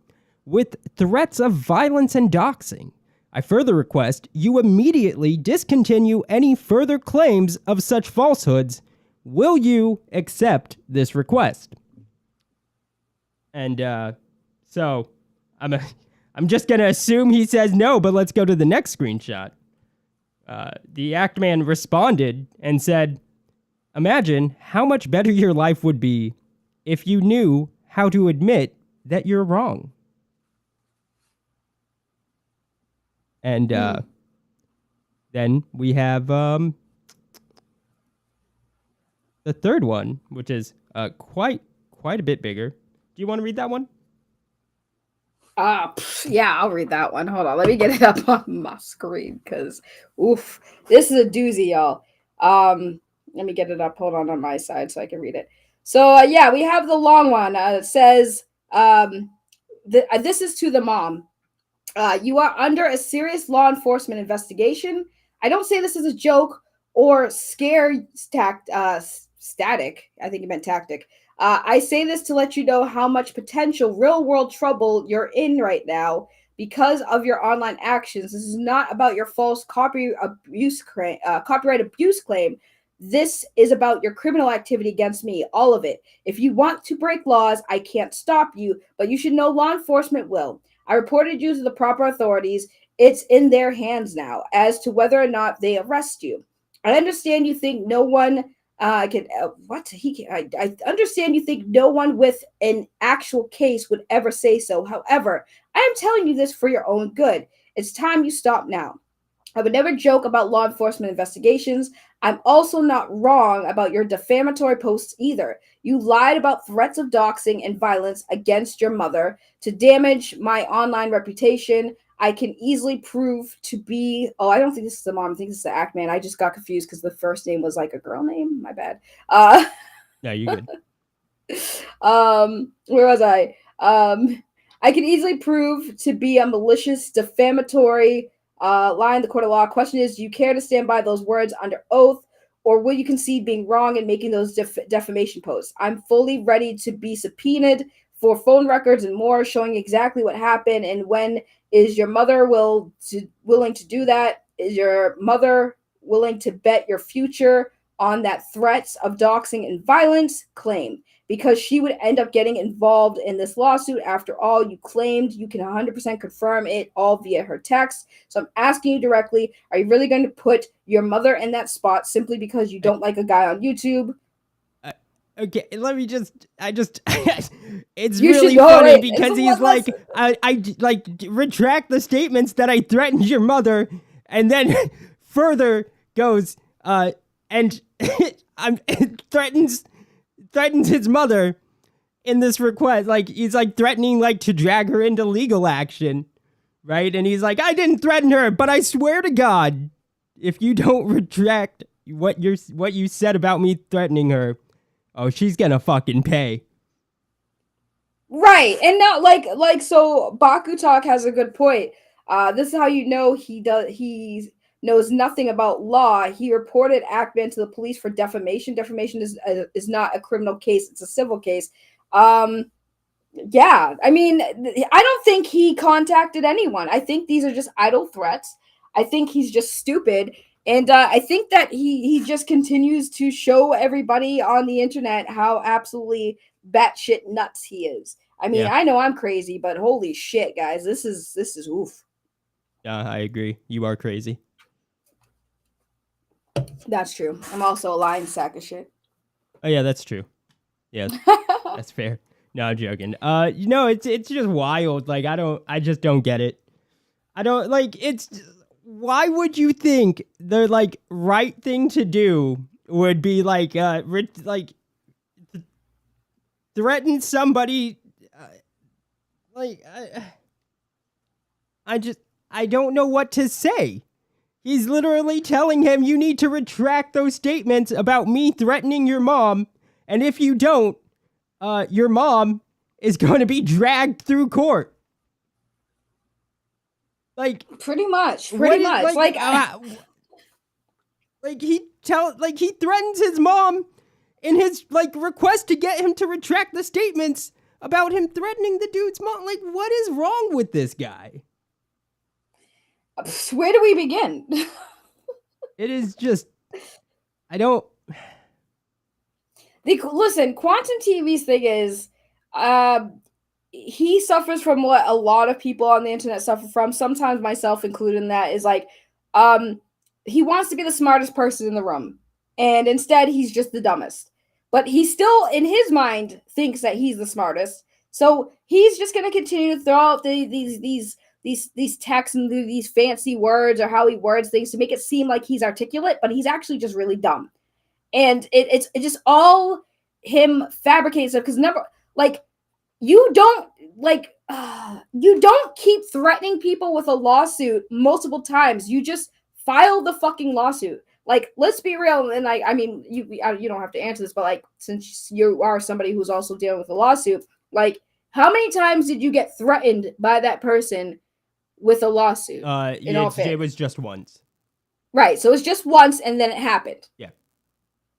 with threats of violence and doxing. I further request you immediately discontinue any further claims of such falsehoods. Will you accept this request? And so I'm just gonna assume he says no, but let's go to the next screenshot. The Act Man responded and said, "Imagine how much better your life would be if you knew how to admit that you're wrong." And then we have the third one, which is quite a bit bigger. Do you want to read that one? Yeah, I'll read that one. Hold on, let me get it up on my screen because, oof, this is a doozy, y'all. Let me get it up. Hold on my side so I can read it. So yeah, we have the long one. It says, this is to the mom. You are under a serious law enforcement investigation. I don't say this as a joke or static. I think you meant tactic. I say this to let you know how much potential real world trouble you're in right now because of your online actions. This is not about your false copyright abuse claim. This is about your criminal activity against me, all of it. If you want to break laws, I can't stop you, but you should know law enforcement will. I reported you to the proper authorities. It's in their hands now as to whether or not they arrest you. I understand you think no one can. What he can? I understand you think no one with an actual case would ever say so. However, I am telling you this for your own good. It's time you stop now. I would never joke about law enforcement investigations. I'm also not wrong about your defamatory posts either. You lied about threats of doxing and violence against your mother to damage my online reputation. I can easily prove to be. Oh, I don't think this is the mom. I think this is the act man. I just got confused because the first name was like a girl name. My bad. No, you good. Where was I? I can easily prove to be a malicious, defamatory lie in the court of law. Question is, do you care to stand by those words under oath, or will you concede being wrong and making those defamation posts? I'm fully ready to be subpoenaed for phone records and more, showing exactly what happened and when. Is your mother willing to do that? Is your mother willing to bet your future on that threats of doxing and violence claim? Because she would end up getting involved in this lawsuit. After all, you claimed you can 100% confirm it all via her text. So I'm asking you directly, are you really going to put your mother in that spot simply because you don't like a guy on YouTube? Okay, let me it's You really should go, funny right? because It's he's one like, less- I like retract the statements that I threatened your mother, and then further goes, and I'm threatens his mother in this request. Like he's like threatening like to drag her into legal action, right? And he's like, I didn't threaten her, but I swear to God, if you don't retract what you said about me threatening her, oh, she's gonna fucking pay. Right. And now so Baku Talk has a good point. This is how you know he knows nothing about law. He reported Ackman to the police for defamation. Defamation is not a criminal case, it's a civil case. Yeah, I mean, I don't think he contacted anyone. I think these are just idle threats. I think he's just stupid. And I think that he just continues to show everybody on the internet how absolutely batshit nuts he is. I mean, Yeah. I know I'm crazy, but holy shit, guys, this is oof. Yeah, I agree. You are crazy. That's true. I'm also a lying sack of shit. Oh yeah, that's true. Yeah, that's fair. No, I'm joking. It's just wild. Like I just don't get it. I don't like it's. Why would you think the like right thing to do would be like threaten somebody? I don't know what to say. He's literally telling him you need to retract those statements about me threatening your mom, and if you don't, your mom is going to be dragged through court. Like pretty much. He threatens his mom in his like request to get him to retract the statements about him threatening the dude's mom. Like, what is wrong with this guy? Where do we begin? It is just, I don't. Listen, Quantum TV's thing is, he suffers from what a lot of people on the internet suffer from. Sometimes myself included in that is like, he wants to be the smartest person in the room, and instead he's just the dumbest. But he still, in his mind, thinks that he's the smartest. So he's just going to continue to throw out these texts and these fancy words or how he words things to make it seem like he's articulate, but he's actually just really dumb. And it's just all him fabricating stuff because you don't like you don't keep threatening people with a lawsuit multiple times. You just file the fucking lawsuit. Like, let's be real. And like, I mean, you don't have to answer this, but like, since you are somebody who's also dealing with a lawsuit, like, how many times did you get threatened by that person with a lawsuit? It was just once. Right. So it's just once, and then it happened. Yeah.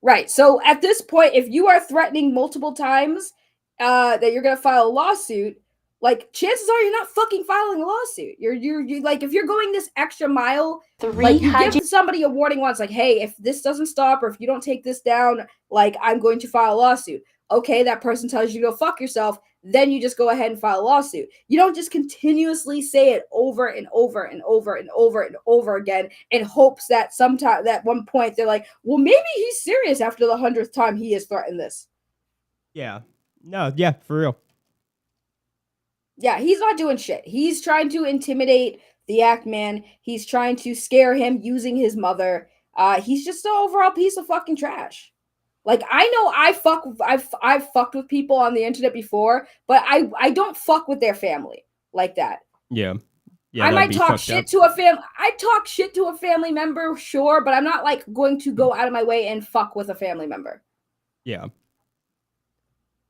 Right. So at this point, if you are threatening multiple times that you're going to file a lawsuit, like, chances are you're not fucking filing a lawsuit. You're like, if you're going this extra mile, like, you give somebody a warning once, like, hey, if this doesn't stop or if you don't take this down, like, I'm going to file a lawsuit. Okay, that person tells you to go fuck yourself. Then you just go ahead and file a lawsuit. You don't just continuously say it over and over and over and over and over again in hopes that sometime, that one point, they're like, well, maybe he's serious after the 100th time he has threatened this. Yeah. No, yeah, for real. Yeah, he's not doing shit. He's trying to intimidate the Act Man. He's trying to scare him using his mother. He's just an overall piece of fucking trash. Like, I know I've fucked with people on the internet before, but I don't fuck with their family like that. Yeah. I might talk shit to a family member, sure, but I'm not like going to go out of my way and fuck with a family member. Yeah.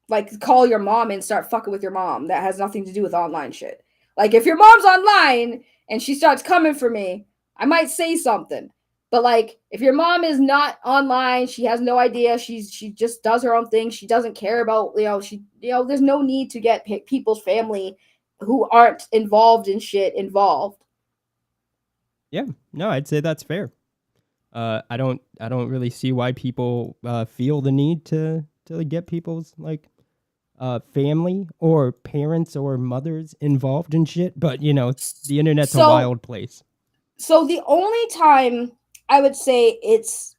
Like, call your mom and start fucking with your mom. That has nothing to do with online shit. Like, if your mom's online and she starts coming for me, I might say something. But like, if your mom is not online, she has no idea. She just does her own thing. She doesn't care about, there's no need to get people's family who aren't involved in shit involved. Yeah, no, I'd say that's fair. I don't really see why people feel the need to get people's like family or parents or mothers involved in shit. But the internet's a wild place. So the only time I would say it's,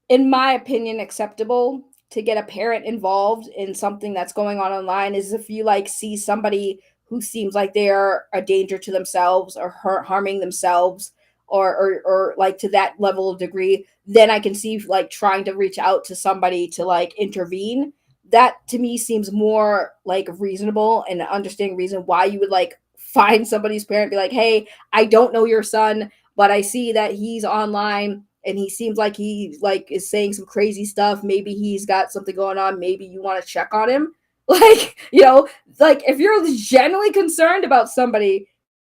in my opinion, acceptable to get a parent involved in something that's going on online is if you like see somebody who seems like they're a danger to themselves or harming themselves or like to that level of degree, then I can see like trying to reach out to somebody to like intervene. That to me seems more like reasonable and an understanding reason why you would like find somebody's parent, be like, hey, I don't know your son, but I see that he's online and he seems like he like is saying some crazy stuff. Maybe he's got something going on. Maybe you want to check on him. Like, like if you're genuinely concerned about somebody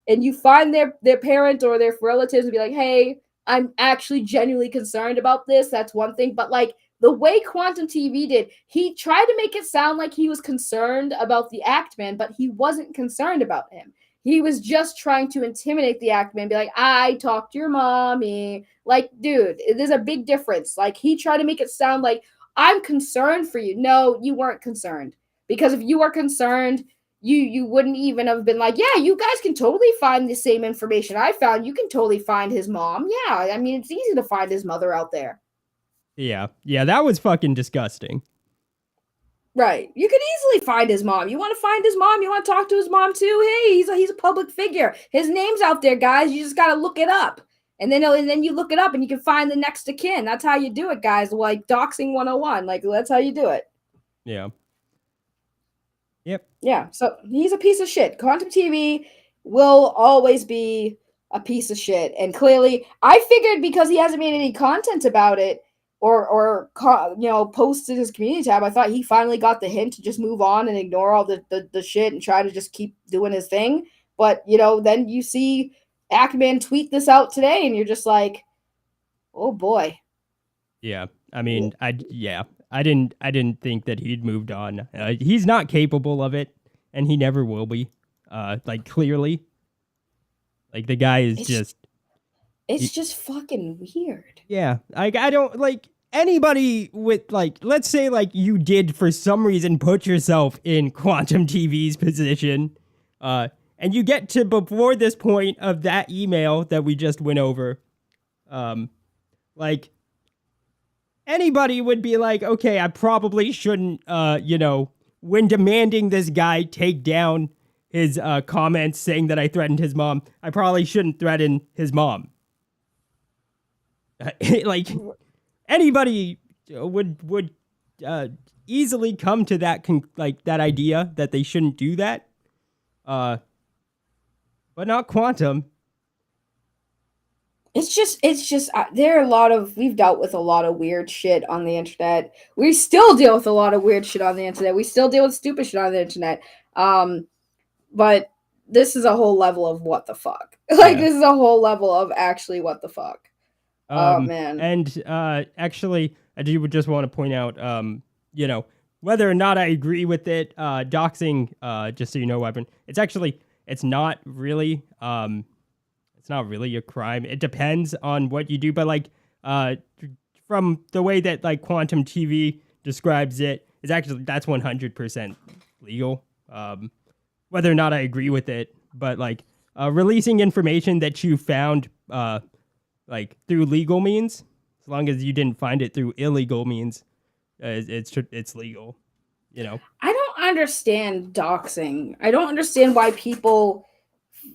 and you find their parent or their relatives and be like, hey, I'm actually genuinely concerned about this. That's one thing. But like the way Quantum TV did, he tried to make it sound like he was concerned about the Act Man, but he wasn't concerned about him. He was just trying to intimidate the Act Man, be like, I talked to your mommy. Like, dude, there's a big difference. Like, he tried to make it sound like, I'm concerned for you. No, you weren't concerned. Because if you were concerned, you wouldn't even have been like, yeah, you guys can totally find the same information I found. You can totally find his mom. Yeah, I mean, it's easy to find his mother out there. Yeah, that was fucking disgusting. Right. You can easily find his mom. You want to find his mom? You want to talk to his mom too? Hey, he's a public figure. His name's out there, guys. You just got to look it up. And then you look it up and you can find the next of kin. That's how you do it, guys. Like doxing 101. Like, that's how you do it. Yeah. Yep. Yeah. So he's a piece of shit. Quantum TV will always be a piece of shit. And clearly, I figured because he hasn't made any content about it, or posted his community tab, I thought he finally got the hint to just move on and ignore all the shit and try to just keep doing his thing. But then you see Ackman tweet this out today, and you're just like, oh boy. Yeah, I mean, I didn't think that he'd moved on. He's not capable of it, and he never will be. Like clearly, like the guy is just. It's just fucking weird. Yeah, like I don't like anybody with like, let's say like you did for some reason put yourself in Quantum TV's position, and you get to before this point of that email that we just went over, like anybody would be like, okay, I probably shouldn't, when demanding this guy take down his comments saying that I threatened his mom, I probably shouldn't threaten his mom. Like anybody would easily come to that that idea that they shouldn't do that. but not quantum. It's just there are a lot of we've dealt with a lot of weird shit on the internet. We still deal with a lot of weird shit on the internet. We still deal with stupid shit on the internet. But this is a whole level of what the fuck. Like this is a whole level of actually what the fuck. Oh man. And actually, I do just want to point out, you know, whether or not I agree with it, doxing, just so you know, weapon. It's not really a crime. It depends on what you do, but like, from the way that like Quantum TV describes it, that's 100% legal. Whether or not I agree with it, but like, releasing information that you found, like through legal means, as long as you didn't find it through illegal means, it's legal, you know. I don't understand doxing. I don't understand why people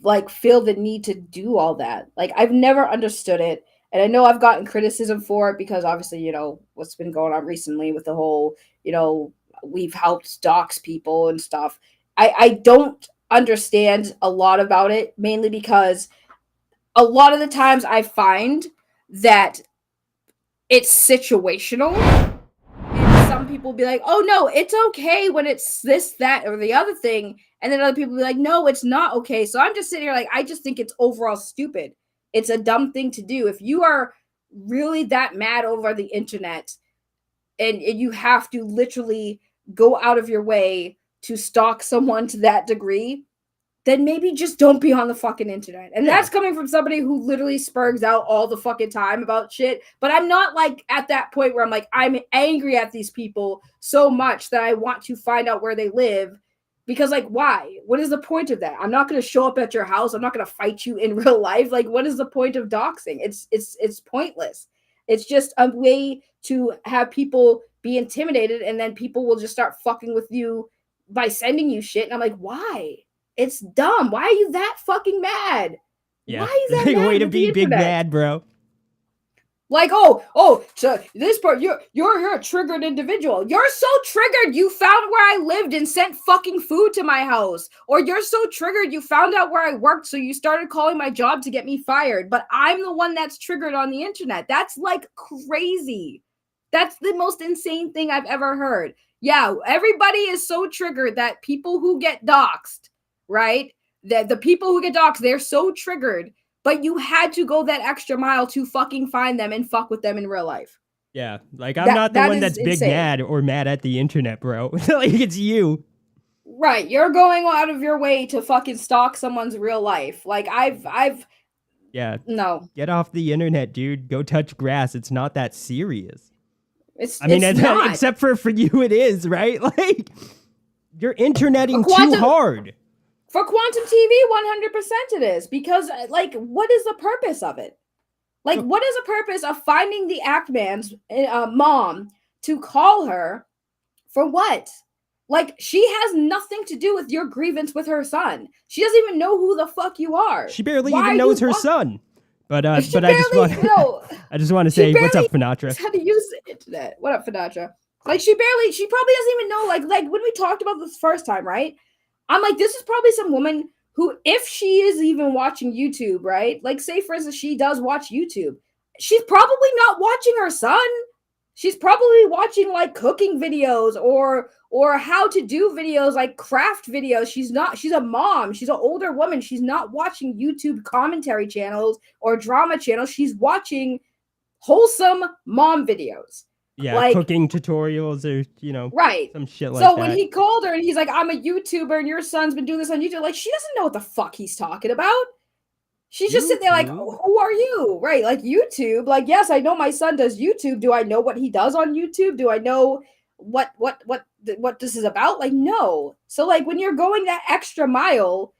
like feel the need to do all that. Like I've never understood it, and I know I've gotten criticism for it because obviously, you know, what's been going on recently with the whole, you know, we've helped dox people and stuff. I don't understand a lot about it, mainly because a lot of the times I find that it's situational. And some people be like, oh no, it's okay when it's this, that, or the other thing. And then other people be like, no, it's not okay. So I'm just sitting here like, I just think it's overall stupid. It's a dumb thing to do. If you are really that mad over the internet and you have to literally go out of your way to stalk someone to that degree, then maybe just don't be on the fucking internet. And that's coming from somebody who literally spurgs out all the fucking time about shit. But I'm not like at that point where I'm like, I'm angry at these people so much that I want to find out where they live. Because like, why? What is the point of that? I'm not going to show up at your house. I'm not going to fight you in real life. Like, what is the point of doxing? It's pointless. It's just a way to have people be intimidated, and then people will just start fucking with you by sending you shit. And I'm like, why? It's dumb. Why are you that fucking mad? Yeah. Why is that mad? Way to be big mad, bro. Like, so this part, you're a triggered individual. You're so triggered you found where I lived and sent fucking food to my house. Or you're so triggered you found out where I worked, so you started calling my job to get me fired. But I'm the one that's triggered on the internet. That's like crazy. That's the most insane thing I've ever heard. Yeah, everybody is so triggered that people who get doxed, right? That the people who get doxed, they're so triggered, but you had to go that extra mile to fucking find them and fuck with them in real life. Yeah, like I'm not the one that's big mad or mad at the internet, bro. Like it's you. Right, you're going out of your way to fucking stalk someone's real life. Like I've yeah. No. Get off the internet, dude. Go touch grass. It's not that serious. It's not. Except for you, it is, right? Like you're interneting too hard. For Quantum TV, 100% it is. Because, like, what is the purpose of it? Like, what is the purpose of finding the act man's mom to call her for what? Like, she has nothing to do with your grievance with her son. She doesn't even know who the fuck you are. She barely even knows her son. But I just want to say, what's up, Finatra? How to use the internet. What up, Finatra? Like, she probably doesn't even know, like when we talked about this first time, right? I'm like, this is probably some woman who, if she is even watching YouTube, right? Like, say, for instance, she does watch YouTube. She's probably not watching her son. She's probably watching, like, cooking videos or how to do videos, like craft videos. She's a mom. She's an older woman. She's not watching YouTube commentary channels or drama channels. She's watching wholesome mom videos. Yeah, like, cooking tutorials or, right. Some shit like that. So when he called her and he's like, I'm a YouTuber and your son's been doing this on YouTube, like, she doesn't know what the fuck he's talking about. She's just sitting there like, who are you? Right, like YouTube. Like, yes, I know my son does YouTube. Do I know what he does on YouTube? Do I know what this is about? Like, no. So, like, when you're going that extra mile,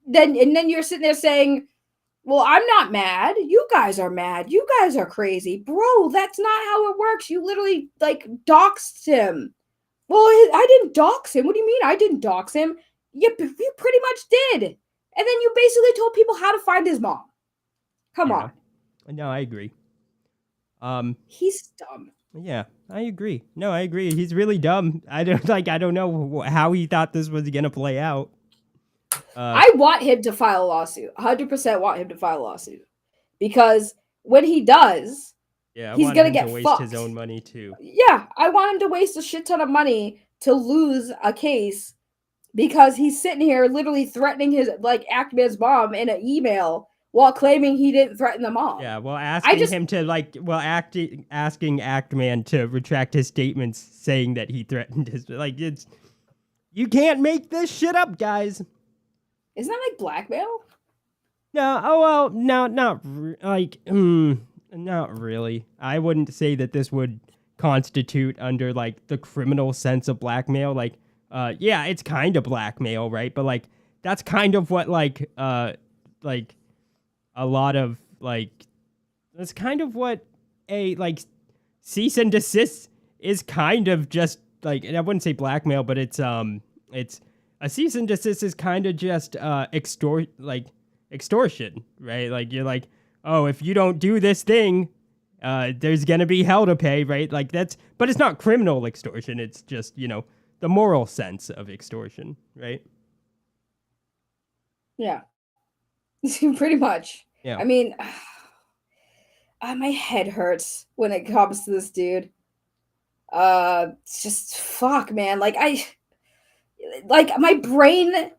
then you're sitting there saying, well, I'm not mad. You guys are mad. You guys are crazy. Bro, that's not how it works. You literally, like, doxed him. Well, I didn't dox him. What do you mean I didn't dox him? You pretty much did. And then you basically told people how to find his mom. Come on. No, I agree. He's dumb. Yeah, I agree. No, I agree. He's really dumb. I don't know how he thought this was going to play out. I want him to file a lawsuit. 100% want him to file a lawsuit. Because when he does, Yeah, I he's want gonna him get to waste fucked. his own money too. Yeah, I want him to waste a shit ton of money to lose a case because he's sitting here literally threatening his like Actman's mom in an email while claiming he didn't threaten the mom. Yeah, well, asking Actman to retract his statements saying that he threatened his you can't make this shit up, guys. Isn't that like blackmail? No, oh well, no, not not really. I wouldn't say that this would constitute under like the criminal sense of blackmail. Like, yeah, it's kind of blackmail, right? But like, that's kind of what a lot of that's kind of what a cease and desist is kind of just like. And I wouldn't say blackmail, but it's a cease and desist is kind of just extortion, right? Like you're like, oh, if you don't do this thing, there's gonna be hell to pay, right? Like but it's not criminal extortion. It's just the moral sense of extortion, right? Yeah, pretty much. Yeah. I mean, my head hurts when it comes to this dude. It's just fuck, man. Like my brain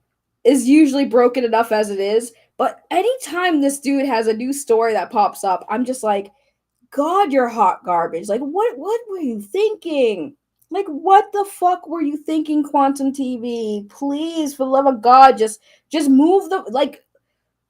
is usually broken enough as it is. But anytime this dude has a new story that pops up, I'm just like, God, you're hot garbage. Like, what were you thinking? Like, what the fuck were you thinking, Quantum TV? Please, for the love of God, just move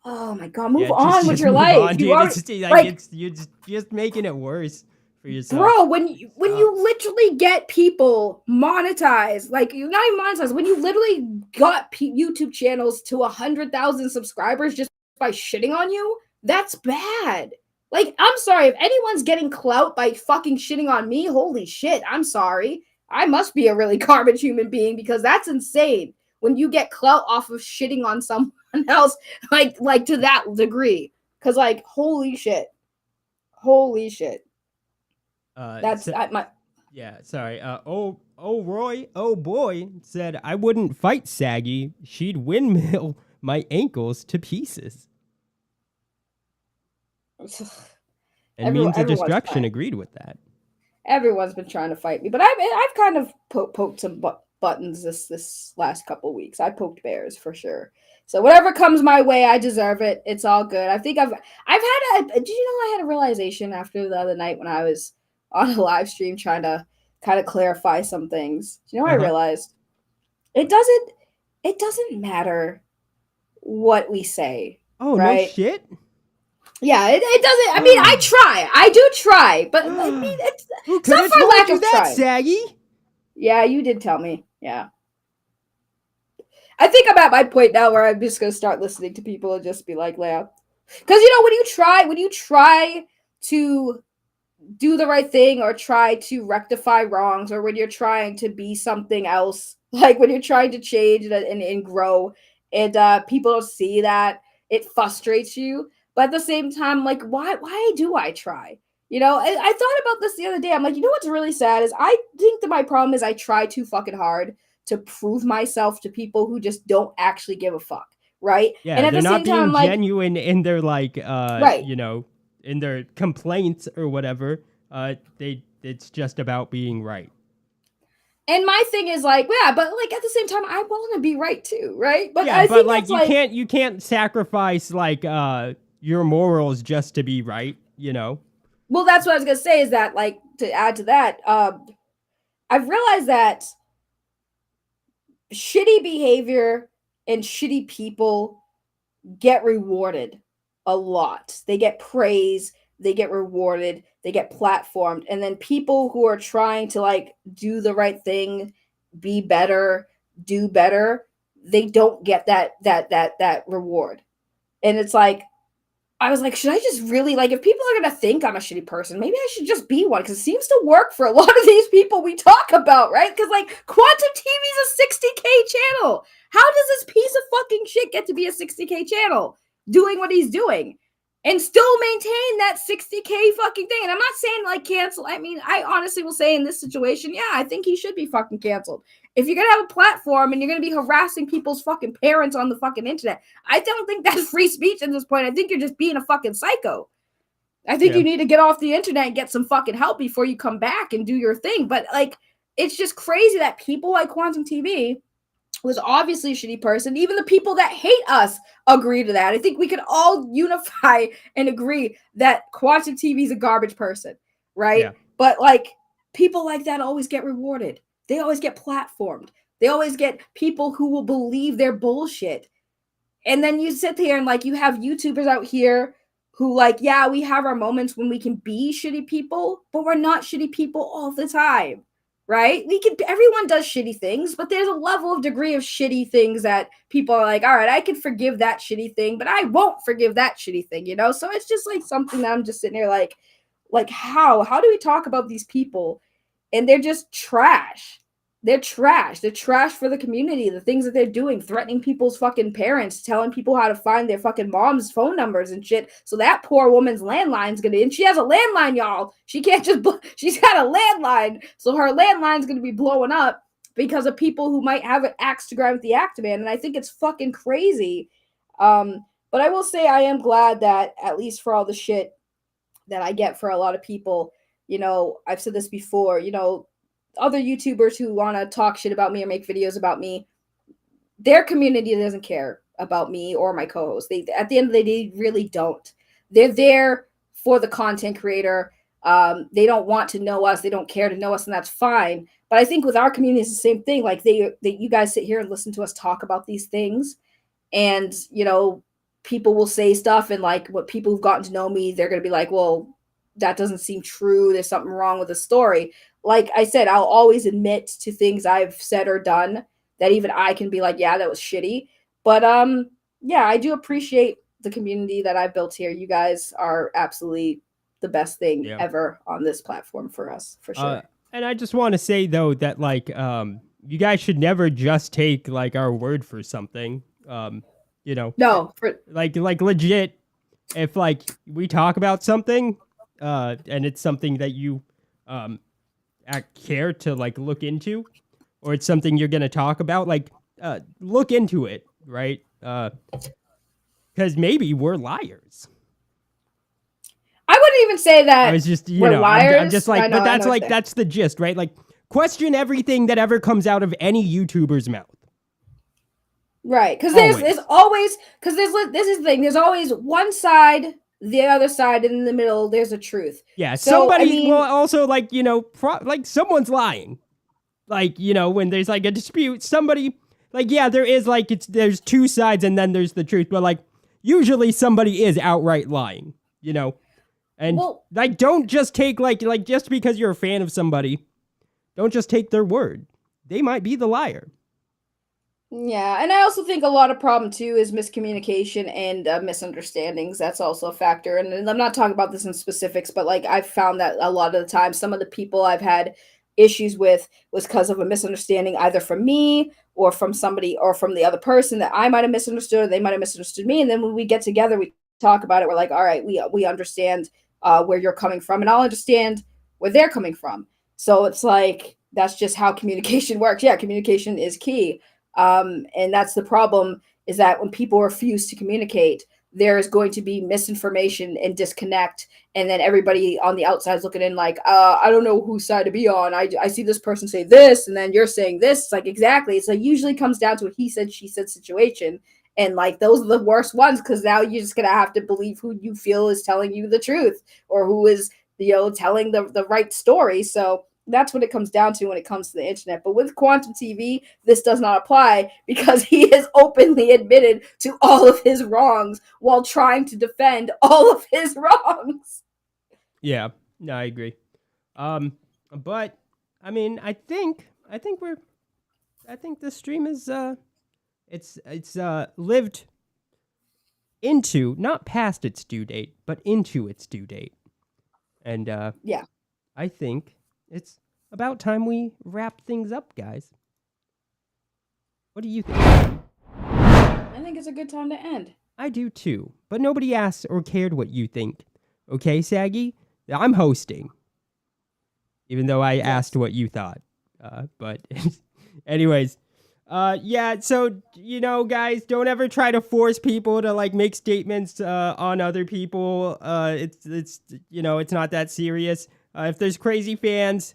oh my God, move on with your life. You're just making it worse for yourself. Bro, when you literally get people monetized, like you're not even monetized, when you literally got YouTube channels to 100,000 subscribers just by shitting on you, that's bad. Like, I'm sorry, if anyone's getting clout by fucking shitting on me, holy shit, I'm sorry. I must be a really garbage human being because that's insane. When you get clout off of shitting on someone else, like to that degree. Cause like, holy shit. Yeah, sorry. Roy, oh boy, said I wouldn't fight Saggy. She'd windmill my ankles to pieces. And Means of Destruction agreed with that. Everyone's been trying to fight me, but I've kind of poked some buttons this last couple weeks. I poked bears for sure. So whatever comes my way, I deserve it. It's all good. I think I've had did you know I had a realization after the other night when I was on a live stream trying to kind of clarify some things. Do you know what I realized? It doesn't matter what we say. Oh, right? No shit. Yeah, it doesn't. I mean, I try. I do try, but I mean, it's not for lack of trying. Saggy? Yeah, you did tell me. Yeah. I think I'm at my point now where I'm just gonna start listening to people and just be like, yeah. Because when you try to do the right thing or try to rectify wrongs, or when you're trying to be something else, like when you're trying to change and grow, and people don't see that, it frustrates you. But at the same time, like, why do I try? I thought about this the other day. I'm like, what's really sad is I think that my problem is I try too fucking hard to prove myself to people who just don't actually give a fuck, right? Yeah, and at they're the not same being time, genuine in their right. In their complaints or whatever. It's just about being right. And my thing is like, yeah, but like at the same time, I want to be right too, right? But yeah, I think like you can't sacrifice like your morals just to be right, Well, that's what I was gonna say. Is that like to add to that? I've realized that shitty behavior and shitty people get rewarded a lot. They get praise, they get rewarded, they get platformed, and then people who are trying to like do the right thing, be better, do better, they don't get that reward. And it's like, I was like, should I just really, like, if people are going to think I'm a shitty person, maybe I should just be one, because it seems to work for a lot of these people we talk about, right? Because, like, Quantum TV's a 60K channel. How does this piece of fucking shit get to be a 60K channel doing what he's doing? and still maintain that 60K fucking thing. And I'm not saying like cancel. I mean, I honestly will say in this situation, yeah, I think he should be fucking canceled. If you're gonna have a platform and you're gonna be harassing people's fucking parents on the fucking internet, I don't think that's free speech at this point. I think you're just being a fucking psycho. I think you need to get off the internet and get some fucking help before you come back and do your thing. But like, it's just crazy that people like Quantum TV was obviously a shitty person. Even the people that hate us agree to that. I think we could all unify and agree that Quantum TV is a garbage person, right? Yeah. But like, people like that always get rewarded. They always get platformed. They always get people who will believe their bullshit. And then you sit there and like, you have YouTubers out here who like, yeah, we have our moments when we can be shitty people, but we're not shitty people all the time. Right? Everyone does shitty things, but there's a level of degree of shitty things that people are like, all right, I can forgive that shitty thing, but I won't forgive that shitty thing, you know? So it's just like something that I'm just sitting there like how do we talk about these people and they're just trash? They're trash. They're trash for the community. The things that they're doing, threatening people's fucking parents, telling people how to find their fucking mom's phone numbers and shit. So that poor woman's landline's gonna, and she has a landline, y'all. She can't just, she's got a landline. So her landline's gonna be blowing up because of people who might have an axe to grind with the Actaman. And I think it's fucking crazy. But I will say I am glad that at least for all the shit that I get for a lot of people, you know, I've said this before, you know, other YouTubers who want to talk shit about me or make videos about me, their community doesn't care about me or my co-host. They, at the end of the day, they really don't. They're there for the content creator. They don't want to know us. They don't care to know us, and that's fine. But I think with our community, it's the same thing. Like you guys sit here and listen to us talk about these things, and you know, people will say stuff, and like what people who've gotten to know me, they're gonna be like, well, that doesn't seem true. There's something wrong with the story. Like I said, I'll always admit to things I've said or done that even I can be like, yeah, that was shitty. But yeah, I do appreciate the community that I've built here. You guys are absolutely the best thing ever on this platform for us, for sure. And I just want to say though that like you guys should never just take like our word for something. You know, no, like legit. If like we talk about something, and it's something that you care to like look into, or it's something you're gonna talk about, like look into it, right? Because maybe we're liars. I wouldn't even say that. I was just, we're liars. I'm just like, but that's like that's the gist, right? Like question everything that ever comes out of any YouTuber's mouth. Right, because there's always this is the thing. There's always one side, the other side, and in the middle, there's a truth. Yeah, so, somebody will also like, you know, like someone's lying. Like, you know, when there's like a dispute, somebody like, yeah, there is like there's two sides and then there's the truth, but like usually somebody is outright lying, you know. And like don't just take like just because you're a fan of somebody, don't just take their word. They might be the liar. Yeah, and I also think a lot of problem too is miscommunication and misunderstandings. That's also a factor. And I'm not talking about this in specifics, but like I've found that a lot of the time, some of the people I've had issues with was because of a misunderstanding, either from me or from somebody or from the other person that I might have misunderstood, or they might have misunderstood me. And then when we get together, we talk about it. We're like, all right, we understand where you're coming from, and I'll understand where they're coming from. So it's like that's just how communication works. Yeah, communication is key. And that's the problem, is that when people refuse to communicate, there is going to be misinformation and disconnect. And then everybody on the outside is looking in like, I don't know whose side to be on. I see this person say this, and then you're saying this. It's like, exactly. It's like usually comes down to a he said, she said situation. And like, those are the worst ones, because now you're just going to have to believe who you feel is telling you the truth, or who is, you know, telling the right story. So that's what it comes down to when it comes to the internet. But with Quantum TV, this does not apply, because he has openly admitted to all of his wrongs while trying to defend all of his wrongs. Yeah, no, I agree. But I mean, I think this stream is it's lived into, not past its due date, but into its due date. And yeah, I think it's about time we wrap things up, guys. What do you think? I think it's a good time to end. I do too, but nobody asked or cared what you think. Okay, Saggy? I'm hosting. Even though I asked what you thought. But anyways, yeah, so, guys, don't ever try to force people to, like, make statements on other people. It's not that serious. If there's crazy fans,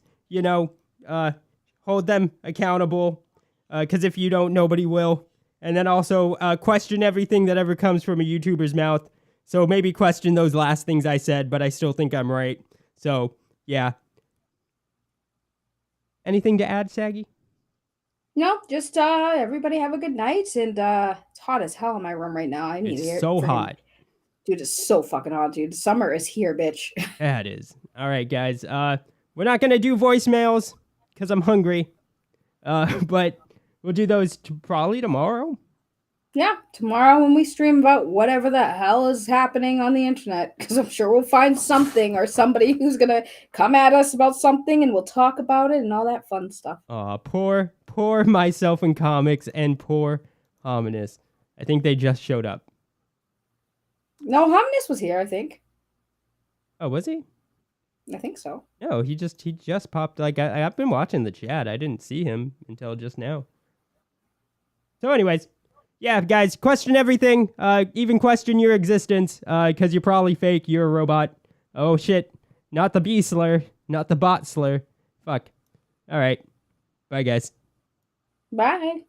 hold them accountable, because if you don't, nobody will. And then also question everything that ever comes from a YouTuber's mouth. So maybe question those last things I said, but I still think I'm right. So, yeah. Anything to add, Saggy? No, just everybody have a good night. And it's hot as hell in my room right now. I need It's so hot. Dude, it's so fucking hot, dude. Summer is here, bitch. Yeah, it is. All right, guys. We're not going to do voicemails because I'm hungry. But we'll do those probably tomorrow. Yeah, tomorrow when we stream about whatever the hell is happening on the internet, because I'm sure we'll find something or somebody who's gonna come at us about something, and we'll talk about it and all that fun stuff. Aw, poor myself in comics and poor Hominus. I think they just showed up. No, Hominus was here, I think. Oh, was he? I think so. No, he just popped. Like I've been watching the chat. I didn't see him until just now. So, anyways. Yeah, guys, question everything. Even question your existence, because you're probably fake. You're a robot. Oh, shit. Not the Beastler. Not the Bot Slur. Fuck. All right. Bye, guys. Bye.